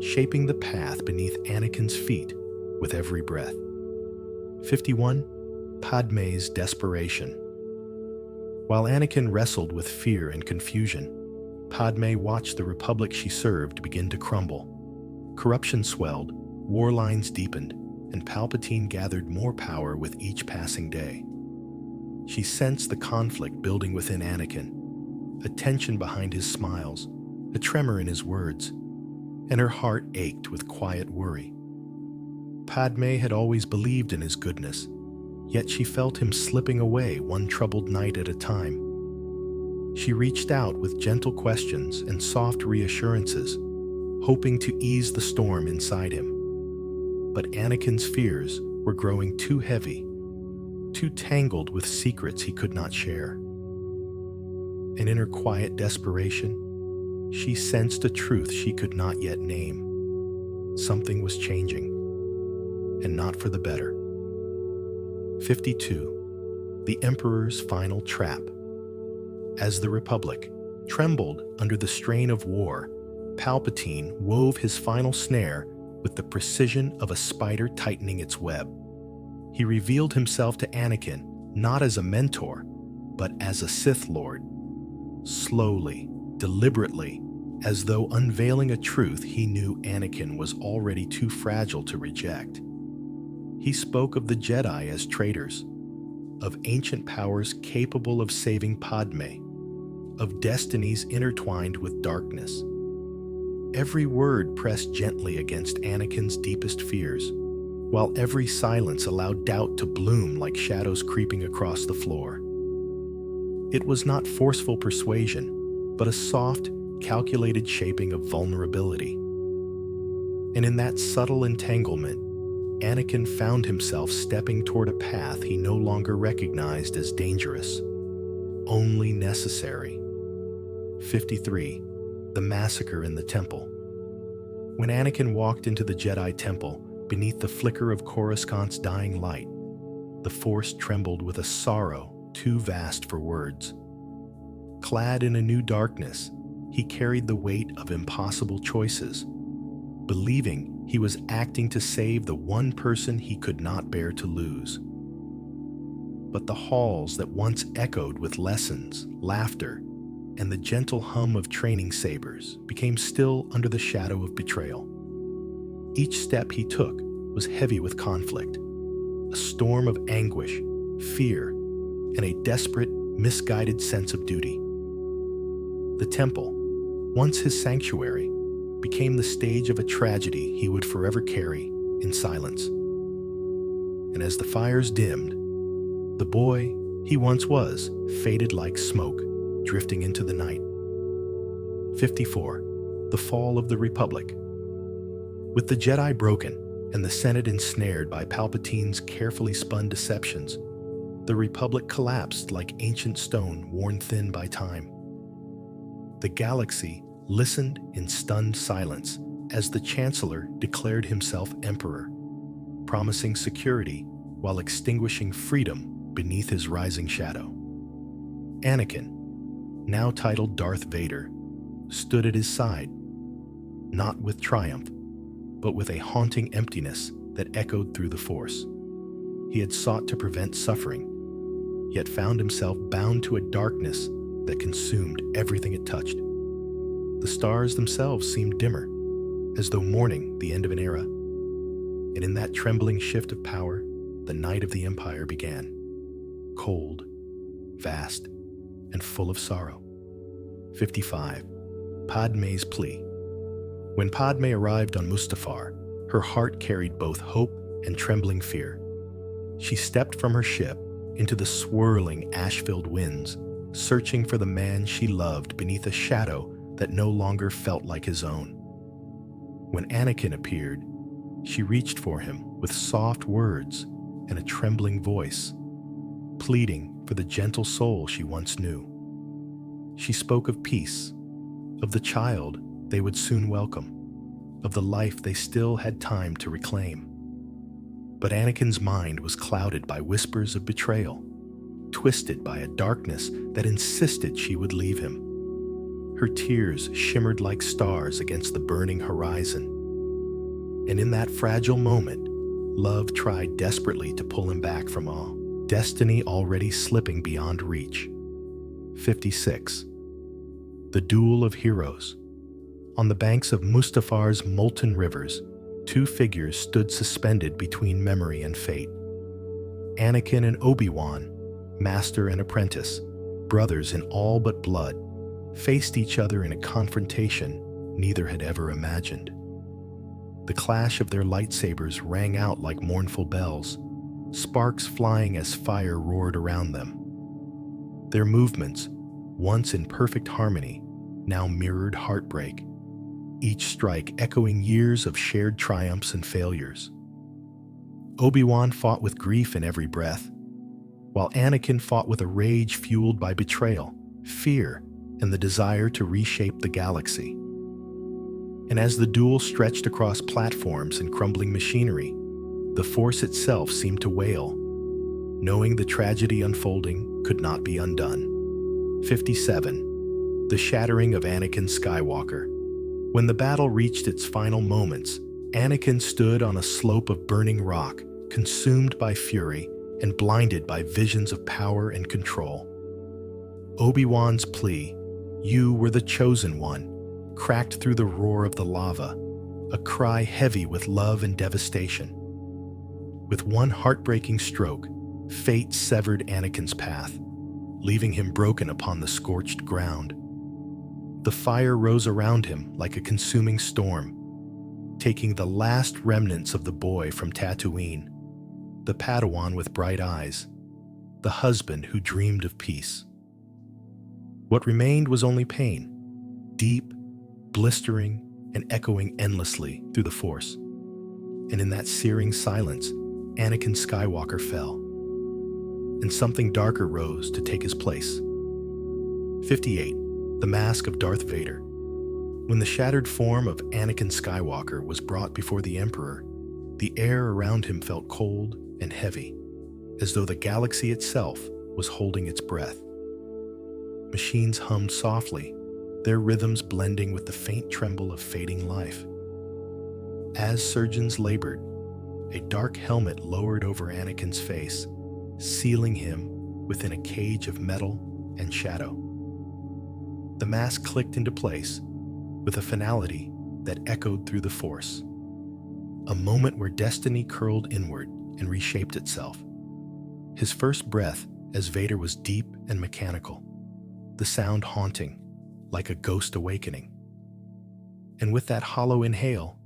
shaping the path beneath Anakin's feet with every breath. 51. Padme's desperation. While Anakin wrestled with fear and confusion, Padme watched the republic she served begin to crumble. Corruption swelled, war lines deepened, and Palpatine gathered more power with each passing day. She sensed the conflict building within Anakin, a tension behind his smiles, a tremor in his words, and her heart ached with quiet worry. Padme had always believed in his goodness, yet she felt him slipping away one troubled night at a time. She reached out with gentle questions and soft reassurances, hoping to ease the storm inside him. But Anakin's fears were growing too heavy, too tangled with secrets he could not share. And in her quiet desperation, she sensed a truth she could not yet name. Something was changing, and not for the better. 52. The Emperor's Final Trap. As the Republic trembled under the strain of war, Palpatine wove his final snare with the precision of a spider tightening its web. He revealed himself to Anakin not as a mentor, but as a Sith Lord. Slowly, deliberately, as though unveiling a truth he knew Anakin was already too fragile to reject. He spoke of the Jedi as traitors, of ancient powers capable of saving Padme, of destinies intertwined with darkness. Every word pressed gently against Anakin's deepest fears, while every silence allowed doubt to bloom like shadows creeping across the floor. It was not forceful persuasion, but a soft, calculated shaping of vulnerability. And in that subtle entanglement, Anakin found himself stepping toward a path he no longer recognized as dangerous, only necessary. 53. The Massacre in the Temple. When Anakin walked into the Jedi Temple beneath the flicker of Coruscant's dying light, the Force trembled with a sorrow too vast for words. Clad in a new darkness, he carried the weight of impossible choices, believing he was acting to save the one person he could not bear to lose. But the halls that once echoed with lessons, laughter, and the gentle hum of training sabers became still under the shadow of betrayal. Each step he took was heavy with conflict, a storm of anguish, fear, and a desperate, misguided sense of duty. The temple, once his sanctuary, became the stage of a tragedy he would forever carry in silence. And as the fires dimmed, the boy he once was faded like smoke, drifting into the night. 54. The Fall of the Republic. With the Jedi broken and the Senate ensnared by Palpatine's carefully spun deceptions, the Republic collapsed like ancient stone worn thin by time. The galaxy listened in stunned silence as the Chancellor declared himself Emperor, promising security while extinguishing freedom beneath his rising shadow. Anakin, now titled Darth Vader, stood at his side, not with triumph, but with a haunting emptiness that echoed through the Force. He had sought to prevent suffering, yet found himself bound to a darkness that consumed everything it touched. The stars themselves seemed dimmer, as though mourning the end of an era. And in that trembling shift of power, the night of the Empire began, cold, vast, and full of sorrow. 55. Padme's Plea. When Padme arrived on Mustafar, her heart carried both hope and trembling fear. She stepped from her ship into the swirling, ash-filled winds, searching for the man she loved beneath a shadow that no longer felt like his own. When Anakin appeared, she reached for him with soft words and a trembling voice, pleading for the gentle soul she once knew. She spoke of peace, of the child they would soon welcome, of the life they still had time to reclaim. But Anakin's mind was clouded by whispers of betrayal, twisted by a darkness that insisted she would leave him. Her tears shimmered like stars against the burning horizon. And in that fragile moment, love tried desperately to pull him back from all, destiny already slipping beyond reach. 56. The Duel of Heroes. On the banks of Mustafar's molten rivers, two figures stood suspended between memory and fate. Anakin and Obi-Wan, master and apprentice, brothers in all but blood, faced each other in a confrontation neither had ever imagined. The clash of their lightsabers rang out like mournful bells, sparks flying as fire roared around them. Their movements, once in perfect harmony, now mirrored heartbreak, each strike echoing years of shared triumphs and failures. Obi-Wan fought with grief in every breath, while Anakin fought with a rage fueled by betrayal, fear, and the desire to reshape the galaxy. And as the duel stretched across platforms and crumbling machinery, the Force itself seemed to wail, knowing the tragedy unfolding could not be undone. 57. The Shattering of Anakin Skywalker. When the battle reached its final moments, Anakin stood on a slope of burning rock, consumed by fury and blinded by visions of power and control. Obi-Wan's plea, "You were the chosen one," cracked through the roar of the lava, a cry heavy with love and devastation. With one heartbreaking stroke, fate severed Anakin's path, leaving him broken upon the scorched ground. The fire rose around him like a consuming storm, taking the last remnants of the boy from Tatooine, the Padawan with bright eyes, the husband who dreamed of peace. What remained was only pain, deep, blistering, and echoing endlessly through the Force. And in that searing silence, Anakin Skywalker fell, and something darker rose to take his place. 58. The Mask of Darth Vader. When the shattered form of Anakin Skywalker was brought before the Emperor, the air around him felt cold and heavy, as though the galaxy itself was holding its breath. Machines hummed softly, their rhythms blending with the faint tremble of fading life. As surgeons labored, a dark helmet lowered over Anakin's face, sealing him within a cage of metal and shadow. The mask clicked into place with a finality that echoed through the Force, a moment where destiny curled inward and reshaped itself. His first breath as Vader was deep and mechanical, the sound haunting, like a ghost awakening. And with that hollow inhale,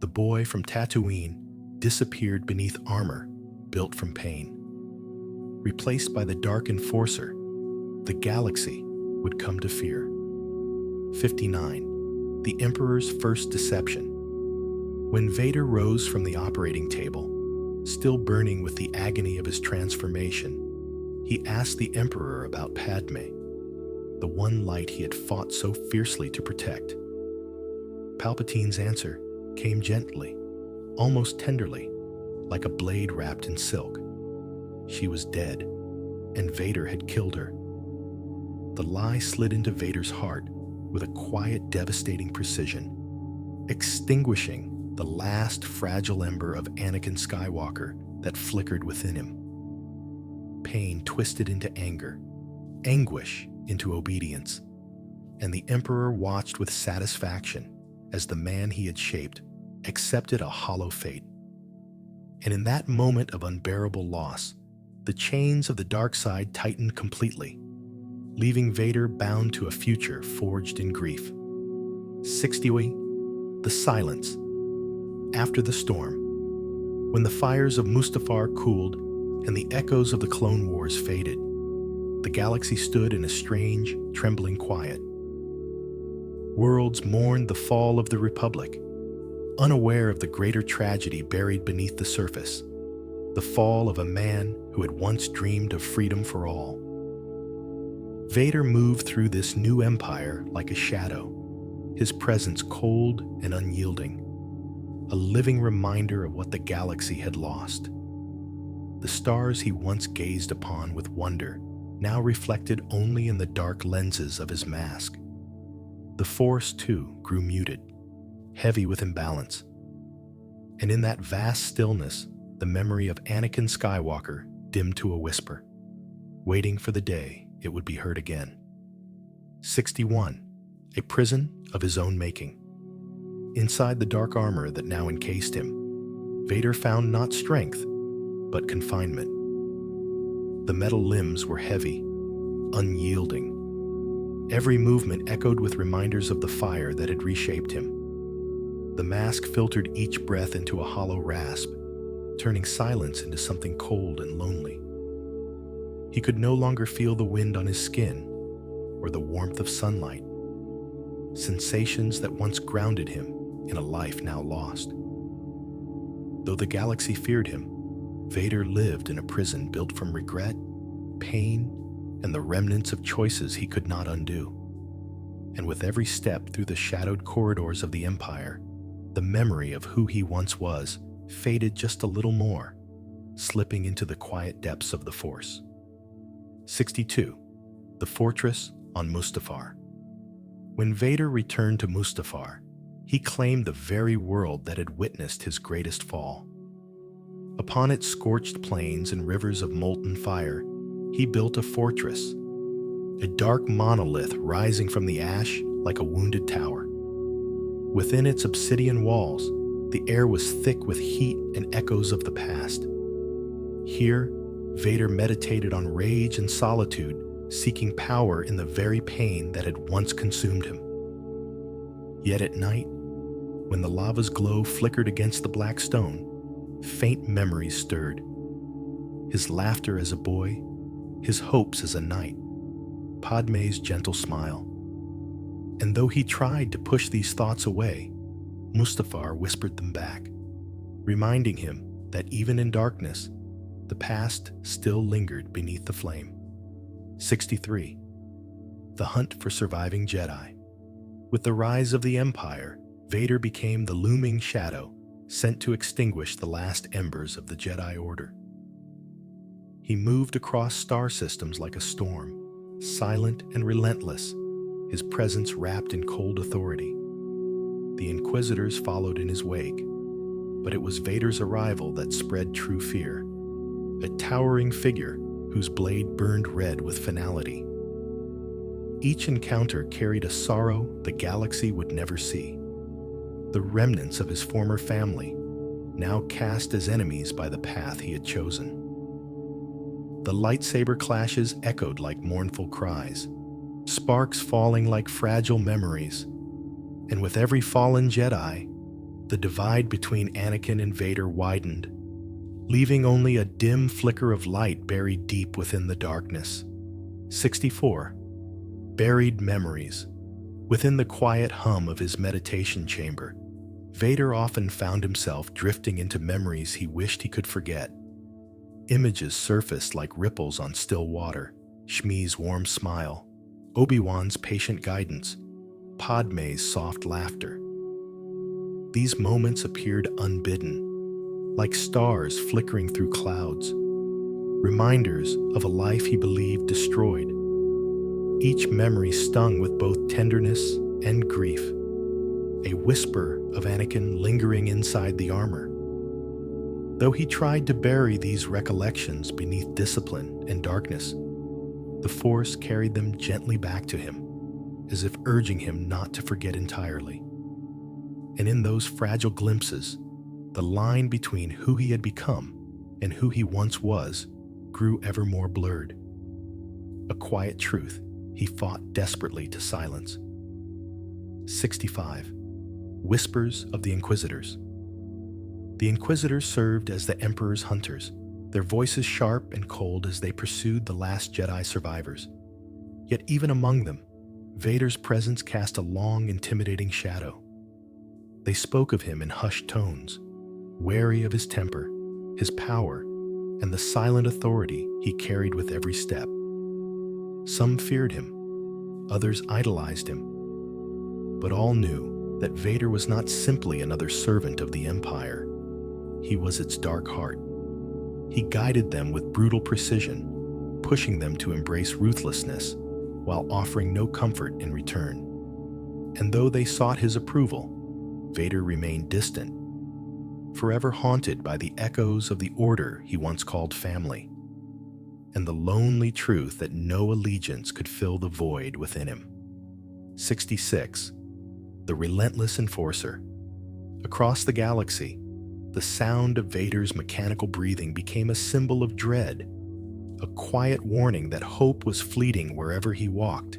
the boy from Tatooine disappeared beneath armor built from pain. Replaced by the dark enforcer, the galaxy would come to fear. 59. The Emperor's First Deception. When Vader rose from the operating table, still burning with the agony of his transformation, he asked the Emperor about Padme, the one light he had fought so fiercely to protect. Palpatine's answer came gently, almost tenderly, like a blade wrapped in silk. She was dead, and Vader had killed her. The lie slid into Vader's heart with a quiet, devastating precision, extinguishing the last fragile ember of Anakin Skywalker that flickered within him. Pain twisted into anger, anguish into obedience, and the Emperor watched with satisfaction as the man he had shaped accepted a hollow fate. And in that moment of unbearable loss, the chains of the dark side tightened completely, leaving Vader bound to a future forged in grief. 60. The Silence. After the storm, when the fires of Mustafar cooled and the echoes of the Clone Wars faded, the galaxy stood in a strange, trembling quiet. Worlds mourned the fall of the Republic, unaware of the greater tragedy buried beneath the surface, the fall of a man who had once dreamed of freedom for all. Vader moved through this new empire like a shadow, his presence cold and unyielding, a living reminder of what the galaxy had lost. The stars he once gazed upon with wonder now reflected only in the dark lenses of his mask. The Force, too, grew muted, heavy with imbalance. And in that vast stillness, the memory of Anakin Skywalker dimmed to a whisper, waiting for the day it would be heard again. 61. A prison of his own making. Inside the dark armor that now encased him, Vader found not strength, but confinement. The metal limbs were heavy, unyielding. Every movement echoed with reminders of the fire that had reshaped him. The mask filtered each breath into a hollow rasp, turning silence into something cold and lonely. He could no longer feel the wind on his skin or the warmth of sunlight, sensations that once grounded him in a life now lost. Though the galaxy feared him, Vader lived in a prison built from regret, pain, and the remnants of choices he could not undo. And with every step through the shadowed corridors of the Empire, the memory of who he once was faded just a little more, slipping into the quiet depths of the Force. 62. The Fortress on Mustafar. When Vader returned to Mustafar, he claimed the very world that had witnessed his greatest fall. Upon its scorched plains and rivers of molten fire, he built a fortress, a dark monolith rising from the ash like a wounded tower. Within its obsidian walls, the air was thick with heat and echoes of the past. Here, Vader meditated on rage and solitude, seeking power in the very pain that had once consumed him. Yet at night, when the lava's glow flickered against the black stone, faint memories stirred. His laughter as a boy, his hopes as a knight, Padmé's gentle smile. And though he tried to push these thoughts away, Mustafar whispered them back, reminding him that even in darkness, the past still lingered beneath the flame. 63. The hunt for surviving Jedi. With the rise of the Empire, Vader became the looming shadow sent to extinguish the last embers of the Jedi Order. He moved across star systems like a storm, silent and relentless, his presence wrapped in cold authority. The Inquisitors followed in his wake, but it was Vader's arrival that spread true fear, a towering figure whose blade burned red with finality. Each encounter carried a sorrow the galaxy would never see. The remnants of his former family, now cast as enemies by the path he had chosen. The lightsaber clashes echoed like mournful cries, sparks falling like fragile memories. And with every fallen Jedi, the divide between Anakin and Vader widened, leaving only a dim flicker of light buried deep within the darkness. 64. Buried memories. Within the quiet hum of his meditation chamber, Vader often found himself drifting into memories he wished he could forget. Images surfaced like ripples on still water, Shmi's warm smile, Obi-Wan's patient guidance, Padmé's soft laughter. These moments appeared unbidden, like stars flickering through clouds, reminders of a life he believed destroyed. Each memory stung with both tenderness and grief, a whisper of Anakin lingering inside the armor. Though he tried to bury these recollections beneath discipline and darkness, the Force carried them gently back to him, as if urging him not to forget entirely. And in those fragile glimpses, the line between who he had become and who he once was grew ever more blurred. A quiet truth he fought desperately to silence. 65. Whispers of the Inquisitors. The Inquisitors served as the Emperor's hunters, their voices sharp and cold as they pursued the last Jedi survivors. Yet even among them, Vader's presence cast a long, intimidating shadow. They spoke of him in hushed tones, wary of his temper, his power, and the silent authority he carried with every step. Some feared him, others idolized him, but all knew that Vader was not simply another servant of the Empire. He was its dark heart. He guided them with brutal precision, pushing them to embrace ruthlessness while offering no comfort in return. And though they sought his approval, Vader remained distant, forever haunted by the echoes of the order he once called family, and the lonely truth that no allegiance could fill the void within him. 66. The Relentless Enforcer. Across the galaxy, the sound of Vader's mechanical breathing became a symbol of dread, a quiet warning that hope was fleeting wherever he walked.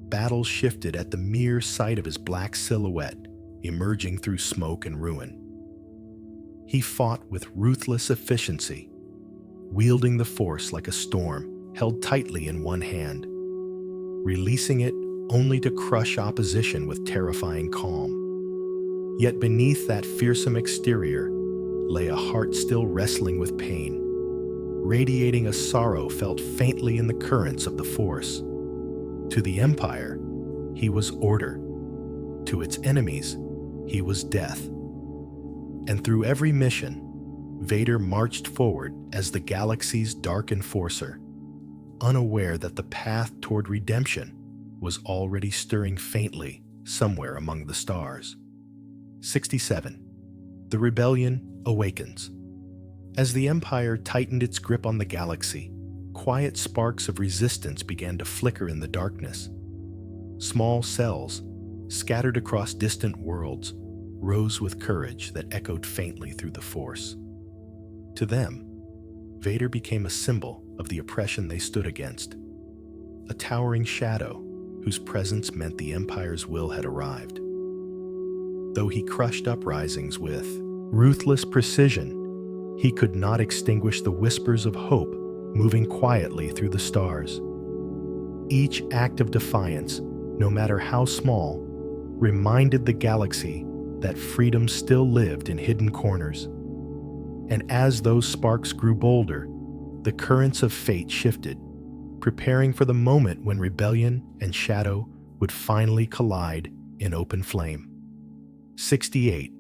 Battles shifted at the mere sight of his black silhouette emerging through smoke and ruin. He fought with ruthless efficiency, wielding the Force like a storm held tightly in one hand, releasing it only to crush opposition with terrifying calm. Yet beneath that fearsome exterior lay a heart still wrestling with pain, radiating a sorrow felt faintly in the currents of the Force. To the Empire, he was order. To its enemies, he was death. And through every mission, Vader marched forward as the galaxy's dark enforcer, unaware that the path toward redemption was already stirring faintly somewhere among the stars. 67. The Rebellion Awakens. As the Empire tightened its grip on the galaxy, quiet sparks of resistance began to flicker in the darkness. Small cells, scattered across distant worlds, rose with courage that echoed faintly through the Force. To them, Vader became a symbol of the oppression they stood against, a towering shadow whose presence meant the Empire's will had arrived. Though he crushed uprisings with ruthless precision, he could not extinguish the whispers of hope moving quietly through the stars. Each act of defiance, no matter how small, reminded the galaxy that freedom still lived in hidden corners. And as those sparks grew bolder, the currents of fate shifted, preparing for the moment when rebellion and shadow would finally collide in open flame. 68.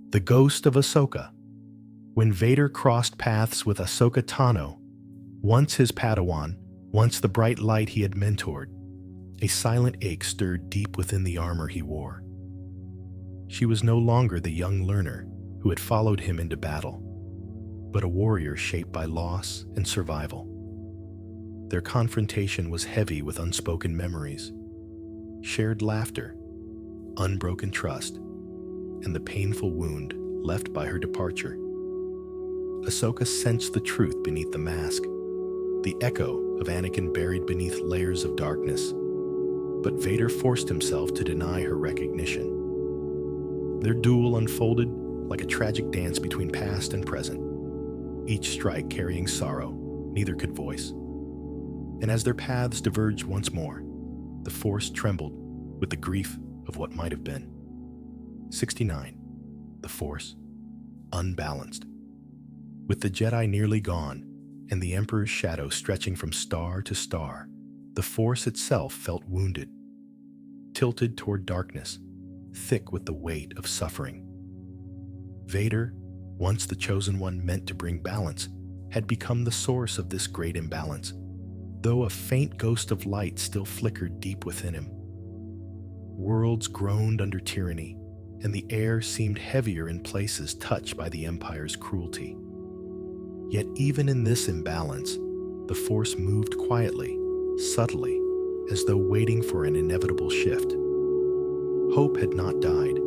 The Ghost of Ahsoka. When Vader crossed paths with Ahsoka Tano, once his Padawan, once the bright light he had mentored, a silent ache stirred deep within the armor he wore. She was no longer the young learner who had followed him into battle, but a warrior shaped by loss and survival. Their confrontation was heavy with unspoken memories, shared laughter, unbroken trust, and the painful wound left by her departure. Ahsoka sensed the truth beneath the mask, the echo of Anakin buried beneath layers of darkness, but Vader forced himself to deny her recognition. Their duel unfolded like a tragic dance between past and present, each strike carrying sorrow neither could voice. And as their paths diverged once more, the Force trembled with the grief of what might have been. 69. The Force, unbalanced. With the Jedi nearly gone, and the Emperor's shadow stretching from star to star, the Force itself felt wounded, tilted toward darkness, thick with the weight of suffering. Vader, once the Chosen One meant to bring balance, had become the source of this great imbalance, though a faint ghost of light still flickered deep within him. Worlds groaned under tyranny, and the air seemed heavier in places touched by the Empire's cruelty. Yet even in this imbalance, the Force moved quietly, subtly, as though waiting for an inevitable shift. Hope had not died.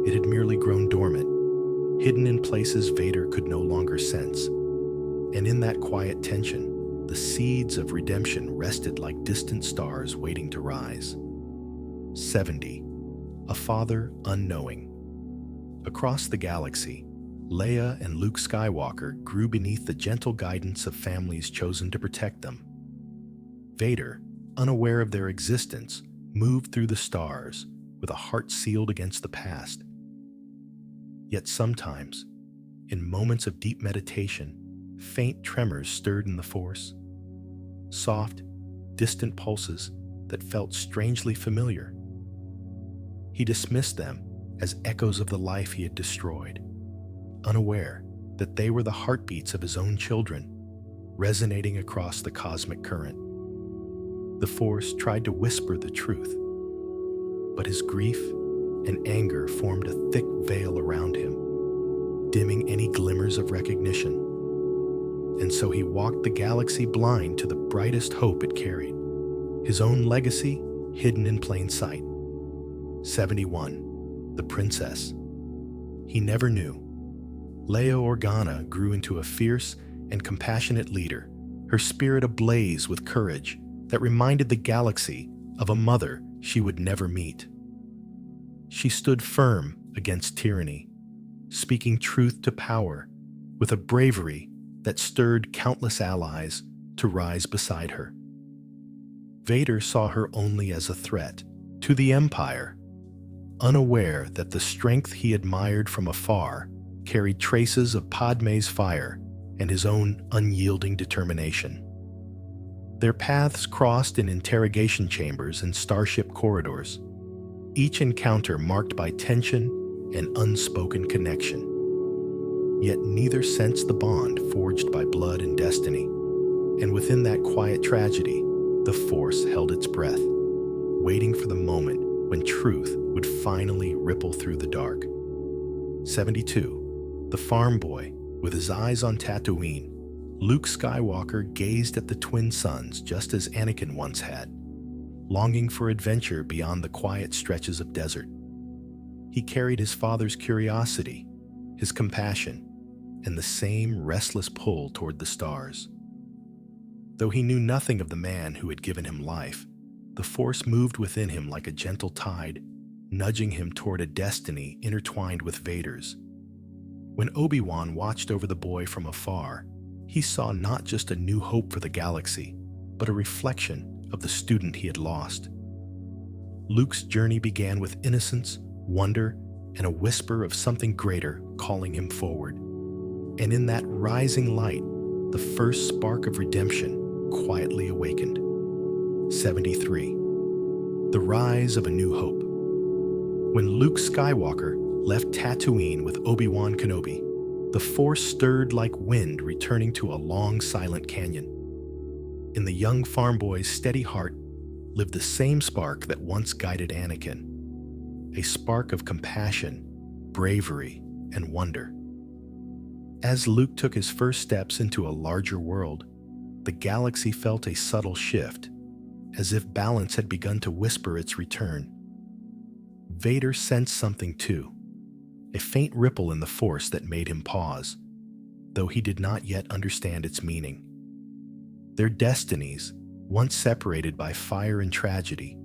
It had merely grown dormant, hidden in places Vader could no longer sense. And in that quiet tension, the seeds of redemption rested like distant stars waiting to rise. 70. A Father Unknowing. Across the galaxy, Leia and Luke Skywalker grew beneath the gentle guidance of families chosen to protect them. Vader, unaware of their existence, moved through the stars with a heart sealed against the past. Yet sometimes, in moments of deep meditation, faint tremors stirred in the Force. Soft, distant pulses that felt strangely familiar. He dismissed them as echoes of the life he had destroyed, unaware that they were the heartbeats of his own children, resonating across the cosmic current. The Force tried to whisper the truth, but his grief and anger formed a thick veil around him, dimming any glimmers of recognition. And so he walked the galaxy blind to the brightest hope it carried, his own legacy hidden in plain sight. 71. The princess. He never knew. Leia Organa grew into a fierce and compassionate leader, her spirit ablaze with courage that reminded the galaxy of a mother she would never meet. She stood firm against tyranny, speaking truth to power with a bravery that stirred countless allies to rise beside her. Vader saw her only as a threat to the Empire, unaware that the strength he admired from afar carried traces of Padmé's fire and his own unyielding determination. Their paths crossed in interrogation chambers and starship corridors, each encounter marked by tension and unspoken connection. Yet neither sensed the bond forged by blood and destiny, and within that quiet tragedy, the Force held its breath, waiting for the moment when truth would finally ripple through the dark. 72. The farm boy, with his eyes on Tatooine, Luke Skywalker gazed at the twin suns just as Anakin once had, longing for adventure beyond the quiet stretches of desert. He carried his father's curiosity, his compassion, and the same restless pull toward the stars. Though he knew nothing of the man who had given him life, the Force moved within him like a gentle tide, nudging him toward a destiny intertwined with Vader's. When Obi-Wan watched over the boy from afar, he saw not just a new hope for the galaxy, but a reflection of the student he had lost. Luke's journey began with innocence, wonder, and a whisper of something greater calling him forward. And in that rising light, the first spark of redemption quietly awakened. 73. The rise of a new hope. When Luke Skywalker left Tatooine with Obi-Wan Kenobi, the Force stirred like wind returning to a long, silent canyon. In the young farm boy's steady heart lived the same spark that once guided Anakin, a spark of compassion, bravery, and wonder. As Luke took his first steps into a larger world, the galaxy felt a subtle shift, as if balance had begun to whisper its return. Vader sensed something too, a faint ripple in the Force that made him pause, though he did not yet understand its meaning. Their destinies, once separated by fire and tragedy,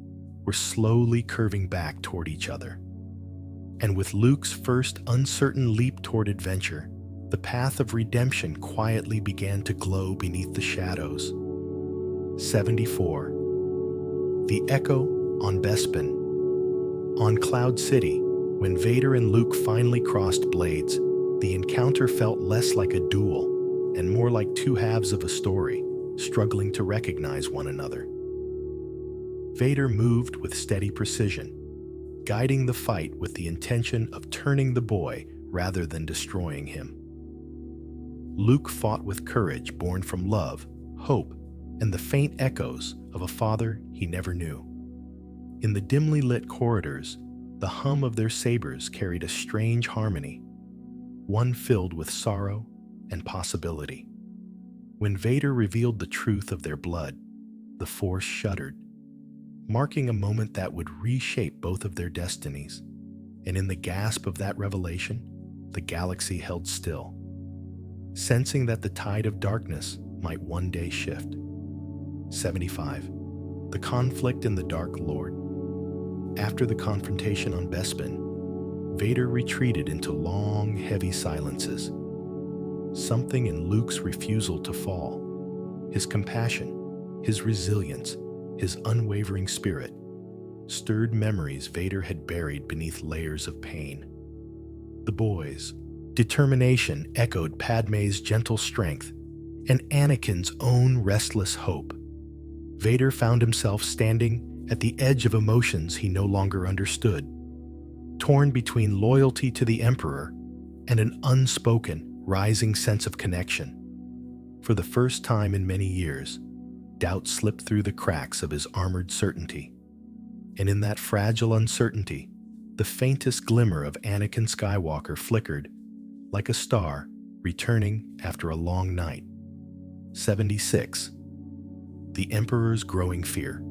were slowly curving back toward each other. And with Luke's first uncertain leap toward adventure, the path of redemption quietly began to glow beneath the shadows. 74. The Echo on Bespin. On Cloud City, when Vader and Luke finally crossed blades, the encounter felt less like a duel and more like two halves of a story, struggling to recognize one another. Vader moved with steady precision, guiding the fight with the intention of turning the boy rather than destroying him. Luke fought with courage born from love, hope, and the faint echoes of a father he never knew. In the dimly lit corridors, the hum of their sabers carried a strange harmony, one filled with sorrow and possibility. When Vader revealed the truth of their blood, the Force shuddered, marking a moment that would reshape both of their destinies. And in the gasp of that revelation, the galaxy held still, sensing that the tide of darkness might one day shift. 75. The conflict in the Dark Lord. After the confrontation on Bespin, Vader retreated into long, heavy silences. Something in Luke's refusal to fall, his compassion, his resilience, his unwavering spirit, stirred memories Vader had buried beneath layers of pain. The boy's determination echoed Padmé's gentle strength and Anakin's own restless hope. Vader found himself standing at the edge of emotions he no longer understood, torn between loyalty to the Emperor and an unspoken, rising sense of connection. For the first time in many years, doubt slipped through the cracks of his armored certainty. And in that fragile uncertainty, the faintest glimmer of Anakin Skywalker flickered like a star returning after a long night. 76. The Emperor's growing fear.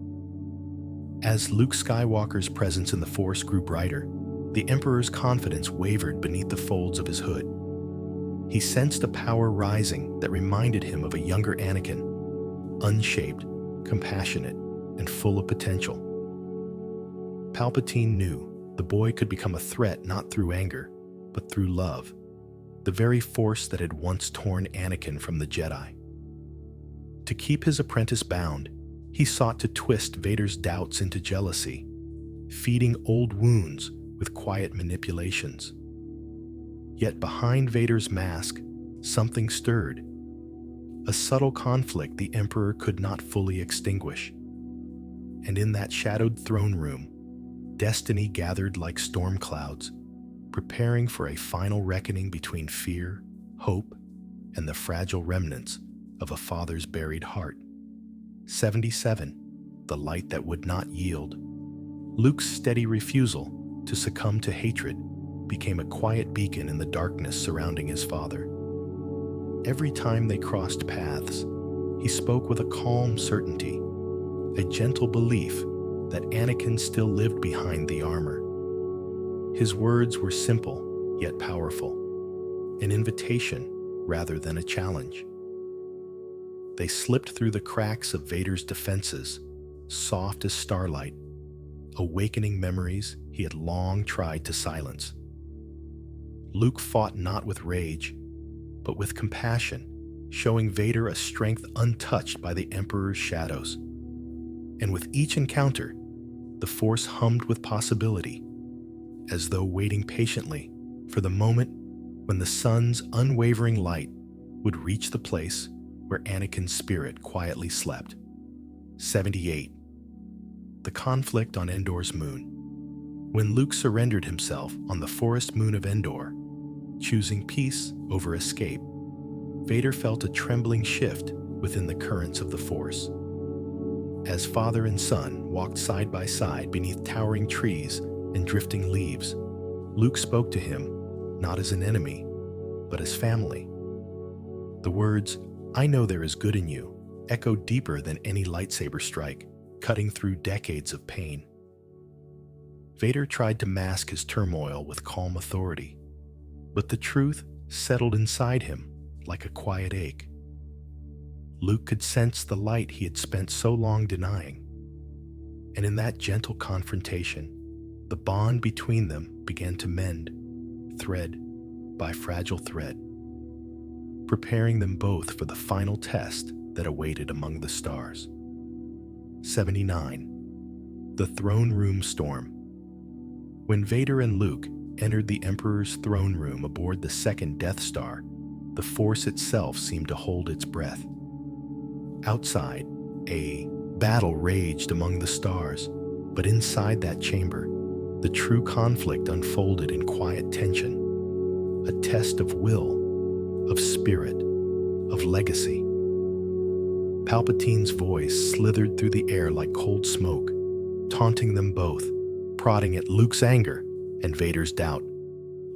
As Luke Skywalker's presence in the Force grew brighter, the Emperor's confidence wavered beneath the folds of his hood. He sensed a power rising that reminded him of a younger Anakin, unshaped, compassionate, and full of potential. Palpatine knew the boy could become a threat not through anger, but through love, the very force that had once torn Anakin from the Jedi. To keep his apprentice bound, he sought to twist Vader's doubts into jealousy, feeding old wounds with quiet manipulations. Yet behind Vader's mask, something stirred, a subtle conflict the Emperor could not fully extinguish. And in that shadowed throne room, destiny gathered like storm clouds, preparing for a final reckoning between fear, hope, and the fragile remnants of a father's buried heart. 77, the light that would not yield. Luke's steady refusal to succumb to hatred became a quiet beacon in the darkness surrounding his father. Every time they crossed paths, he spoke with a calm certainty, a gentle belief that Anakin still lived behind the armor. His words were simple yet powerful, an invitation rather than a challenge. They slipped through the cracks of Vader's defenses, soft as starlight, awakening memories he had long tried to silence. Luke fought not with rage, but with compassion, showing Vader a strength untouched by the Emperor's shadows. And with each encounter, the Force hummed with possibility, as though waiting patiently for the moment when the sun's unwavering light would reach the place where Anakin's spirit quietly slept. 78. The conflict on Endor's moon. When Luke surrendered himself on the forest moon of Endor, choosing peace over escape, Vader felt a trembling shift within the currents of the Force. As father and son walked side by side beneath towering trees and drifting leaves, Luke spoke to him not as an enemy, but as family. The words, "I know there is good in you," echoed deeper than any lightsaber strike, cutting through decades of pain. Vader tried to mask his turmoil with calm authority, but the truth settled inside him like a quiet ache. Luke could sense the light he had spent so long denying, and in that gentle confrontation, the bond between them began to mend, thread by fragile thread, preparing them both for the final test that awaited among the stars. 79. The Throne Room Storm. When Vader and Luke entered the Emperor's throne room aboard the second Death Star, the Force itself seemed to hold its breath. Outside, a battle raged among the stars, but inside that chamber, the true conflict unfolded in quiet tension, a test of will, of spirit, of legacy. Palpatine's voice slithered through the air like cold smoke, taunting them both, prodding at Luke's anger and Vader's doubt.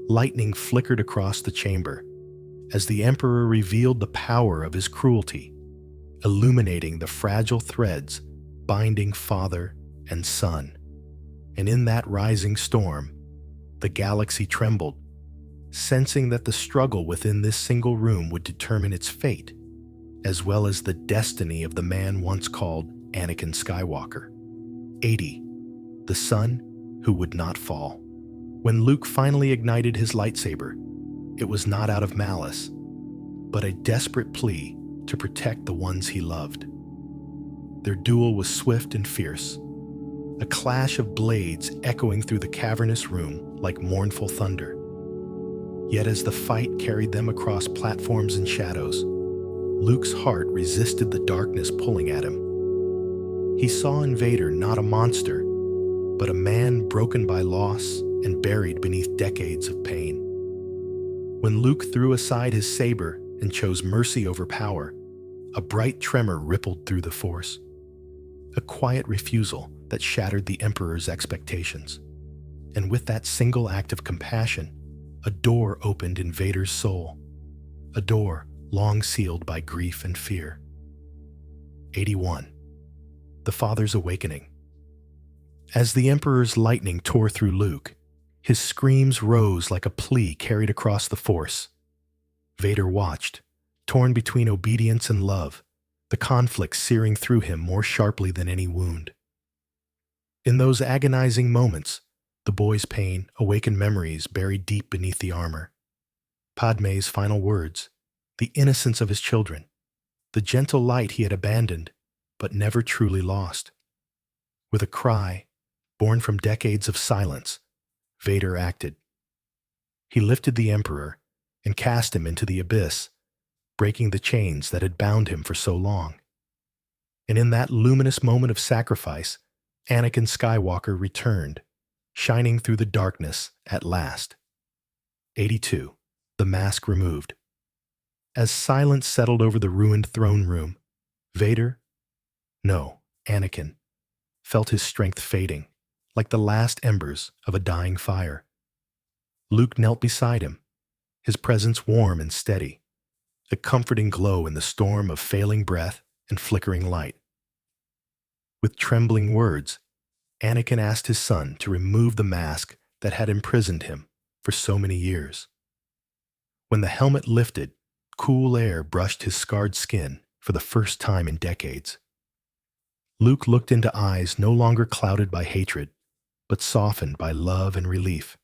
Lightning flickered across the chamber as the Emperor revealed the power of his cruelty, illuminating the fragile threads binding father and son. And in that rising storm, the galaxy trembled, sensing that the struggle within this single room would determine its fate, as well as the destiny of the man once called Anakin Skywalker. 80. The sun who would not fall. When Luke finally ignited his lightsaber, it was not out of malice, but a desperate plea to protect the ones he loved. Their duel was swift and fierce, a clash of blades echoing through the cavernous room like mournful thunder. Yet as the fight carried them across platforms and shadows, Luke's heart resisted the darkness pulling at him. He saw in Vader not a monster, but a man broken by loss and buried beneath decades of pain. When Luke threw aside his saber and chose mercy over power, a bright tremor rippled through the Force, a quiet refusal that shattered the Emperor's expectations. And with that single act of compassion, a door opened in Vader's soul, a door long sealed by grief and fear. 81. The Father's Awakening. As the Emperor's lightning tore through Luke, his screams rose like a plea carried across the Force. Vader watched, torn between obedience and love, the conflict searing through him more sharply than any wound. In those agonizing moments, the boy's pain awakened memories buried deep beneath the armor. Padme's final words, the innocence of his children, the gentle light he had abandoned but never truly lost. With a cry, born from decades of silence, Vader acted. He lifted the Emperor and cast him into the abyss, breaking the chains that had bound him for so long. And in that luminous moment of sacrifice, Anakin Skywalker returned, shining through the darkness at last. 82. The mask removed. As silence settled over the ruined throne room, Vader, no, Anakin, felt his strength fading, like the last embers of a dying fire. Luke knelt beside him, his presence warm and steady, a comforting glow in the storm of failing breath and flickering light. With trembling words, Anakin asked his son to remove the mask that had imprisoned him for so many years. When the helmet lifted, cool air brushed his scarred skin for the first time in decades. Luke looked into eyes no longer clouded by hatred, but softened by love and relief.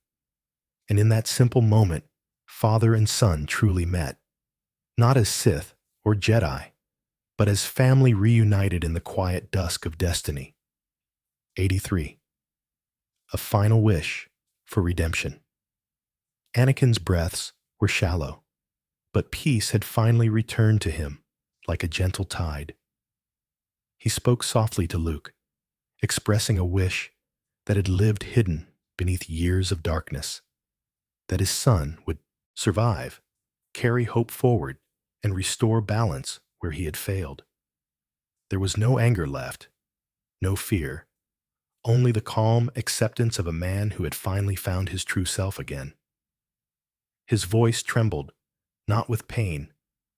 And in that simple moment, father and son truly met, not as Sith or Jedi, but as family reunited in the quiet dusk of destiny. 83. A final wish for redemption. Anakin's breaths were shallow, but peace had finally returned to him like a gentle tide. He spoke softly to Luke, expressing a wish that had lived hidden beneath years of darkness, that his son would survive, carry hope forward, and restore balance where he had failed. There was no anger left, no fear, only the calm acceptance of a man who had finally found his true self again. His voice trembled, not with pain,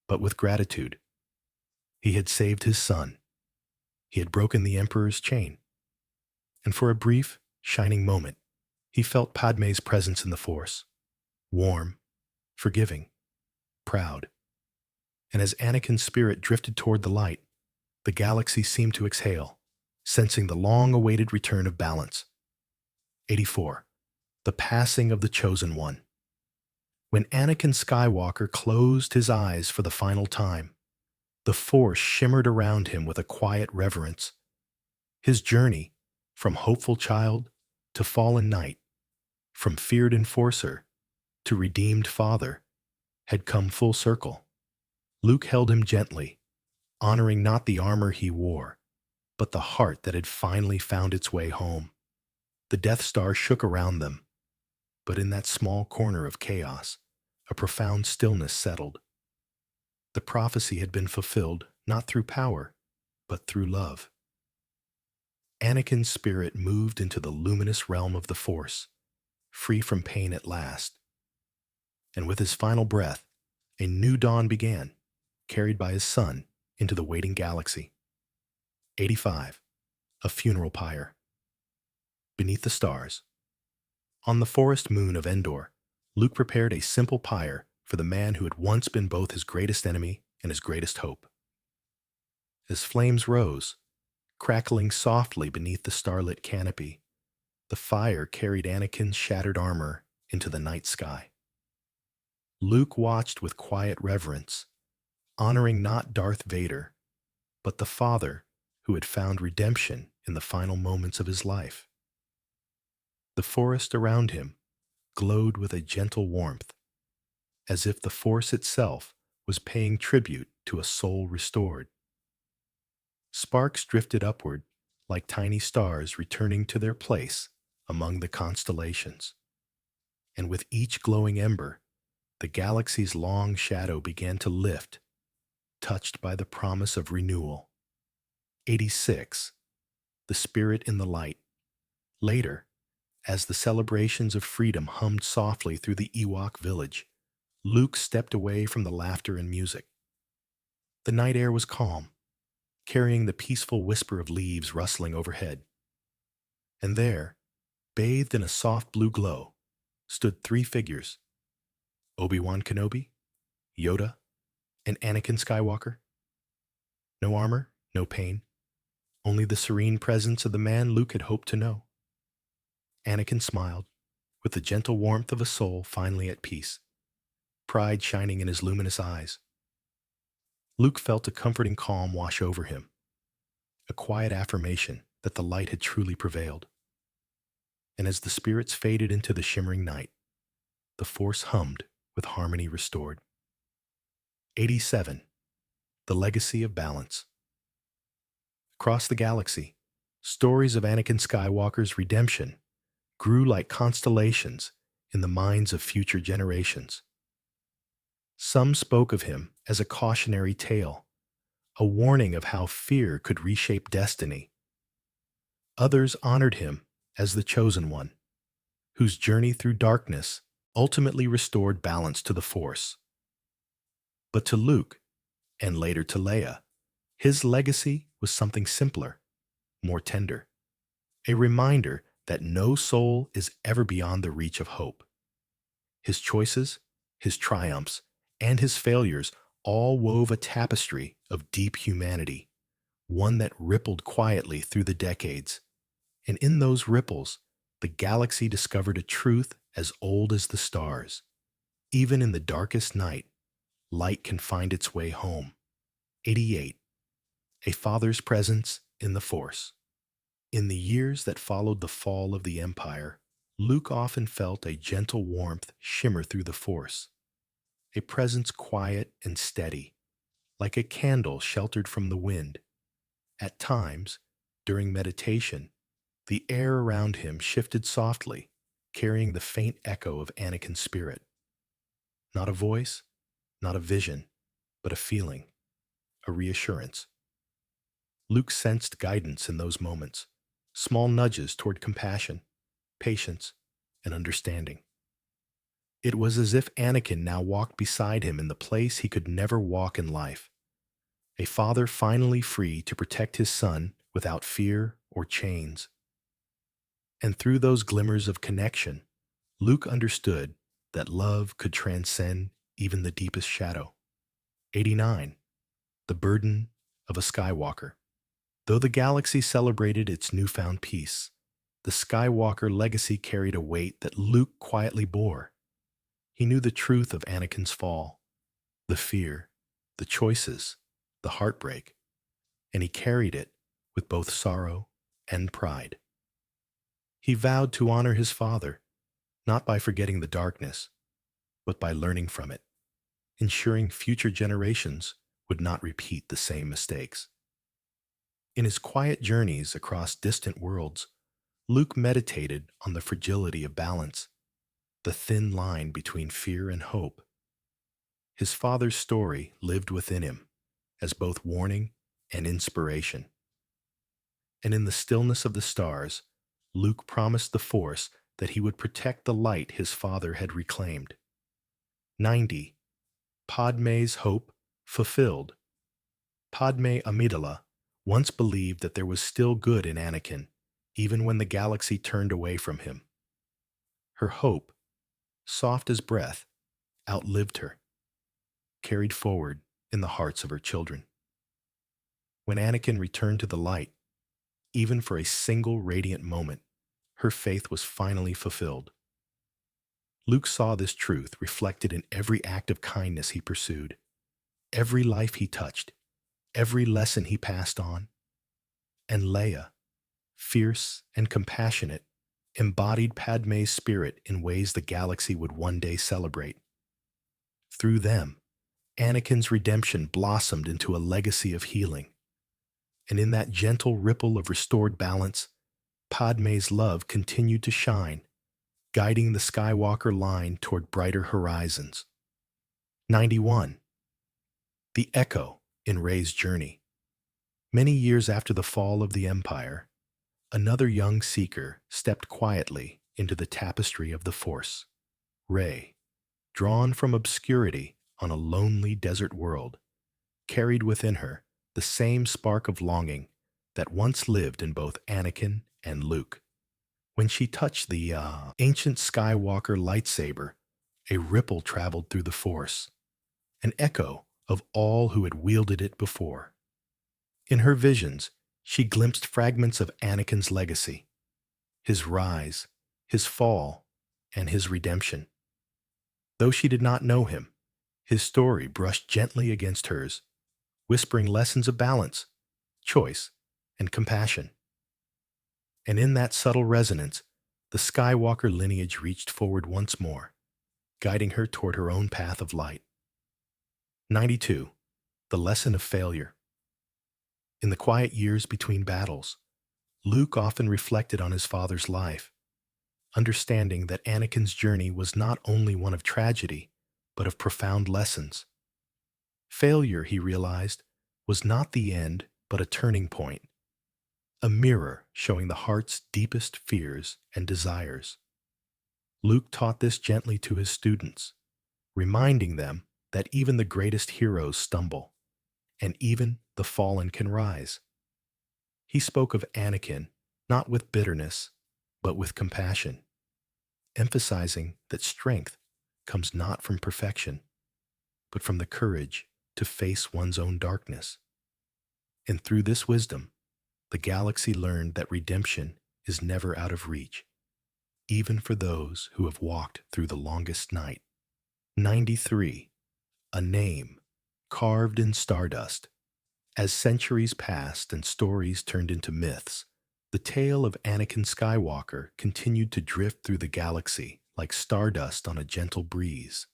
but with gratitude. He had saved his son. He had broken the Emperor's chain. And for a brief, shining moment, he felt Padme's presence in the Force, warm, forgiving, proud. And as Anakin's spirit drifted toward the light, the galaxy seemed to exhale, sensing the long-awaited return of balance. 84. The passing of the Chosen One. When Anakin Skywalker closed his eyes for the final time, the Force shimmered around him with a quiet reverence. His journey, from hopeful child to fallen knight, from feared enforcer to redeemed father, had come full circle. Luke held him gently, honoring not the armor he wore, but the heart that had finally found its way home. The Death Star shook around them, but in that small corner of chaos, a profound stillness settled. The prophecy had been fulfilled not through power, but through love. Anakin's spirit moved into the luminous realm of the Force, free from pain at last. And with his final breath, a new dawn began, carried by his son into the waiting galaxy. 85. A funeral pyre. Beneath the stars. On the forest moon of Endor, Luke prepared a simple pyre for the man who had once been both his greatest enemy and his greatest hope. As flames rose, crackling softly beneath the starlit canopy, the fire carried Anakin's shattered armor into the night sky. Luke watched with quiet reverence, honoring not Darth Vader, but the Father who had found redemption in the final moments of his life. The forest around him glowed with a gentle warmth, as if the Force itself was paying tribute to a soul restored. Sparks drifted upward like tiny stars returning to their place among the constellations. And with each glowing ember, the galaxy's long shadow began to lift, touched by the promise of renewal. 86. The spirit in the light. Later, as the celebrations of freedom hummed softly through the Ewok village, Luke stepped away from the laughter and music. The night air was calm, carrying the peaceful whisper of leaves rustling overhead. And there, bathed in a soft blue glow, stood three figures: Obi-Wan Kenobi, Yoda, and Anakin Skywalker. No armor, no pain, only the serene presence of the man Luke had hoped to know. Anakin smiled, with the gentle warmth of a soul finally at peace, pride shining in his luminous eyes. Luke felt a comforting calm wash over him, a quiet affirmation that the light had truly prevailed. And as the spirits faded into the shimmering night, the Force hummed with harmony restored. 87. The Legacy of Balance. Across the galaxy, stories of Anakin Skywalker's redemption grew like constellations in the minds of future generations. Some spoke of him as a cautionary tale, a warning of how fear could reshape destiny. Others honored him as the chosen one, whose journey through darkness ultimately restored balance to the Force. But to Luke, and later to Leia, his legacy was something simpler, more tender, a reminder that no soul is ever beyond the reach of hope. His choices, his triumphs, and his failures all wove a tapestry of deep humanity, one that rippled quietly through the decades. And in those ripples, the galaxy discovered a truth as old as the stars. Even in the darkest night, light can find its way home. 88. A father's presence in the Force. In the years that followed the fall of the Empire, Luke often felt a gentle warmth shimmer through the Force, a presence quiet and steady, like a candle sheltered from the wind. At times, during meditation, the air around him shifted softly, carrying the faint echo of Anakin's spirit. Not a voice, not a vision, but a feeling, a reassurance. Luke sensed guidance in those moments, small nudges toward compassion, patience, and understanding. It was as if Anakin now walked beside him in the place he could never walk in life, a father finally free to protect his son without fear or chains. And through those glimmers of connection, Luke understood that love could transcend even the deepest shadow. 89. The Burden of a Skywalker. Though the galaxy celebrated its newfound peace, the Skywalker legacy carried a weight that Luke quietly bore. He knew the truth of Anakin's fall, the fear, the choices, the heartbreak, and he carried it with both sorrow and pride. He vowed to honor his father, not by forgetting the darkness, but by learning from it, ensuring future generations would not repeat the same mistakes. In his quiet journeys across distant worlds, Luke meditated on the fragility of balance, the thin line between fear and hope. His father's story lived within him as both warning and inspiration. And in the stillness of the stars, Luke promised the Force that he would protect the light his father had reclaimed. 90. Padme's hope fulfilled. Padme Amidala once believed that there was still good in Anakin, even when the galaxy turned away from him. Her hope, soft as breath, outlived her, carried forward in the hearts of her children. When Anakin returned to the light, even for a single radiant moment, her faith was finally fulfilled. Luke saw this truth reflected in every act of kindness he pursued, every life he touched, every lesson he passed on. And Leia, fierce and compassionate, embodied Padme's spirit in ways the galaxy would one day celebrate. Through them, Anakin's redemption blossomed into a legacy of healing. And in that gentle ripple of restored balance, Padme's love continued to shine, guiding the Skywalker line toward brighter horizons. 91. The Echo in Rey's journey. Many years after the fall of the Empire, another young seeker stepped quietly into the tapestry of the Force. Rey, drawn from obscurity on a lonely desert world, carried within her the same spark of longing that once lived in both Anakin and Luke. When she touched the ancient Skywalker lightsaber, a ripple traveled through the Force, an echo of all who had wielded it before. In her visions, she glimpsed fragments of Anakin's legacy, his rise, his fall, and his redemption. Though she did not know him, his story brushed gently against hers, whispering lessons of balance, choice, and compassion. And in that subtle resonance, the Skywalker lineage reached forward once more, guiding her toward her own path of light. 92. The lesson of failure. In the quiet years between battles, Luke often reflected on his father's life, understanding that Anakin's journey was not only one of tragedy, but of profound lessons. Failure, he realized, was not the end, but a turning point, a mirror showing the heart's deepest fears and desires. Luke taught this gently to his students, reminding them that even the greatest heroes stumble, and even the fallen can rise. He spoke of Anakin not with bitterness, but with compassion, emphasizing that strength comes not from perfection, but from the courage to face one's own darkness. And through this wisdom, the galaxy learned that redemption is never out of reach, even for those who have walked through the longest night. 93. A name carved in stardust. As centuries passed and stories turned into myths, the tale of Anakin Skywalker continued to drift through the galaxy like stardust on a gentle breeze.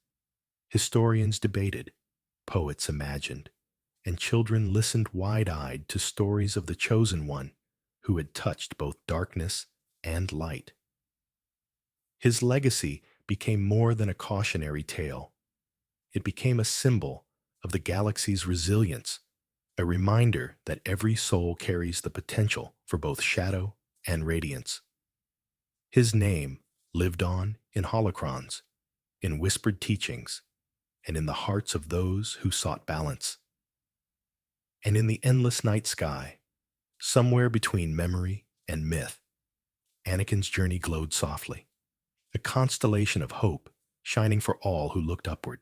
Historians debated, poets imagined, and children listened wide-eyed to stories of the Chosen One who had touched both darkness and light. His legacy became more than a cautionary tale. It became a symbol of the galaxy's resilience, a reminder that every soul carries the potential for both shadow and radiance. His name lived on in holocrons, in whispered teachings, and in the hearts of those who sought balance. And in the endless night sky, somewhere between memory and myth, Anakin's journey glowed softly, a constellation of hope shining for all who looked upward.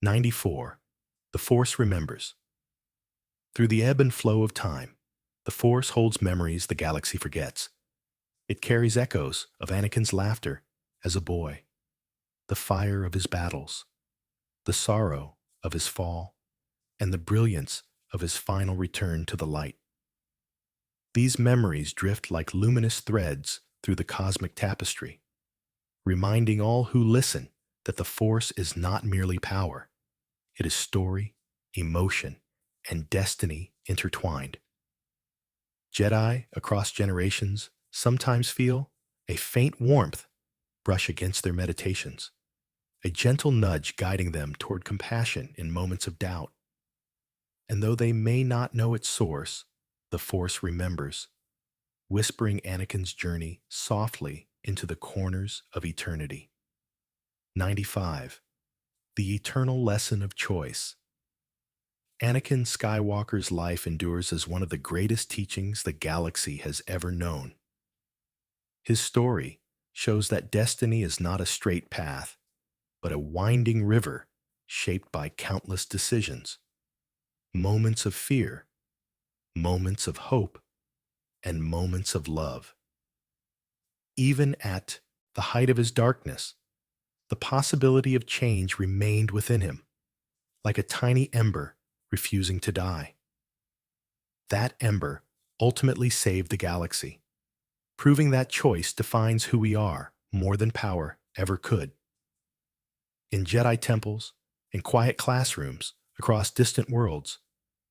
94. The Force remembers. Through the ebb and flow of time, the Force holds memories the galaxy forgets. It carries echoes of Anakin's laughter as a boy, the fire of his battles, the sorrow of his fall, and the brilliance of his final return to the light. These memories drift like luminous threads through the cosmic tapestry, reminding all who listen that the Force is not merely power. It is story, emotion, and destiny intertwined. Jedi across generations sometimes feel a faint warmth brush against their meditations, a gentle nudge guiding them toward compassion in moments of doubt. And though they may not know its source, the Force remembers, whispering Anakin's journey softly into the corners of eternity. 95. The eternal lesson of choice. Anakin Skywalker's life endures as one of the greatest teachings the galaxy has ever known. His story shows that destiny is not a straight path, but a winding river shaped by countless decisions, moments of fear, moments of hope, and moments of love. Even at the height of his darkness, the possibility of change remained within him, like a tiny ember refusing to die. That ember ultimately saved the galaxy, proving that choice defines who we are more than power ever could. In Jedi temples and quiet classrooms across distant worlds,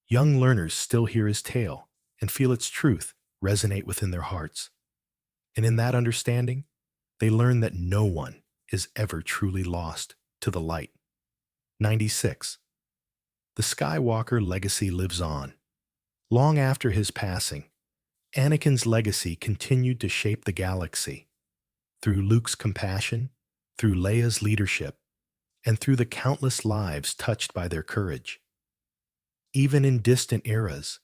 young learners still hear his tale and feel its truth resonate within their hearts. And in that understanding, they learn that no one is ever truly lost to the light. 96. The Skywalker legacy lives on. Long after his passing, Anakin's legacy continued to shape the galaxy. Through Luke's compassion, through Leia's leadership, and through the countless lives touched by their courage. Even in distant eras,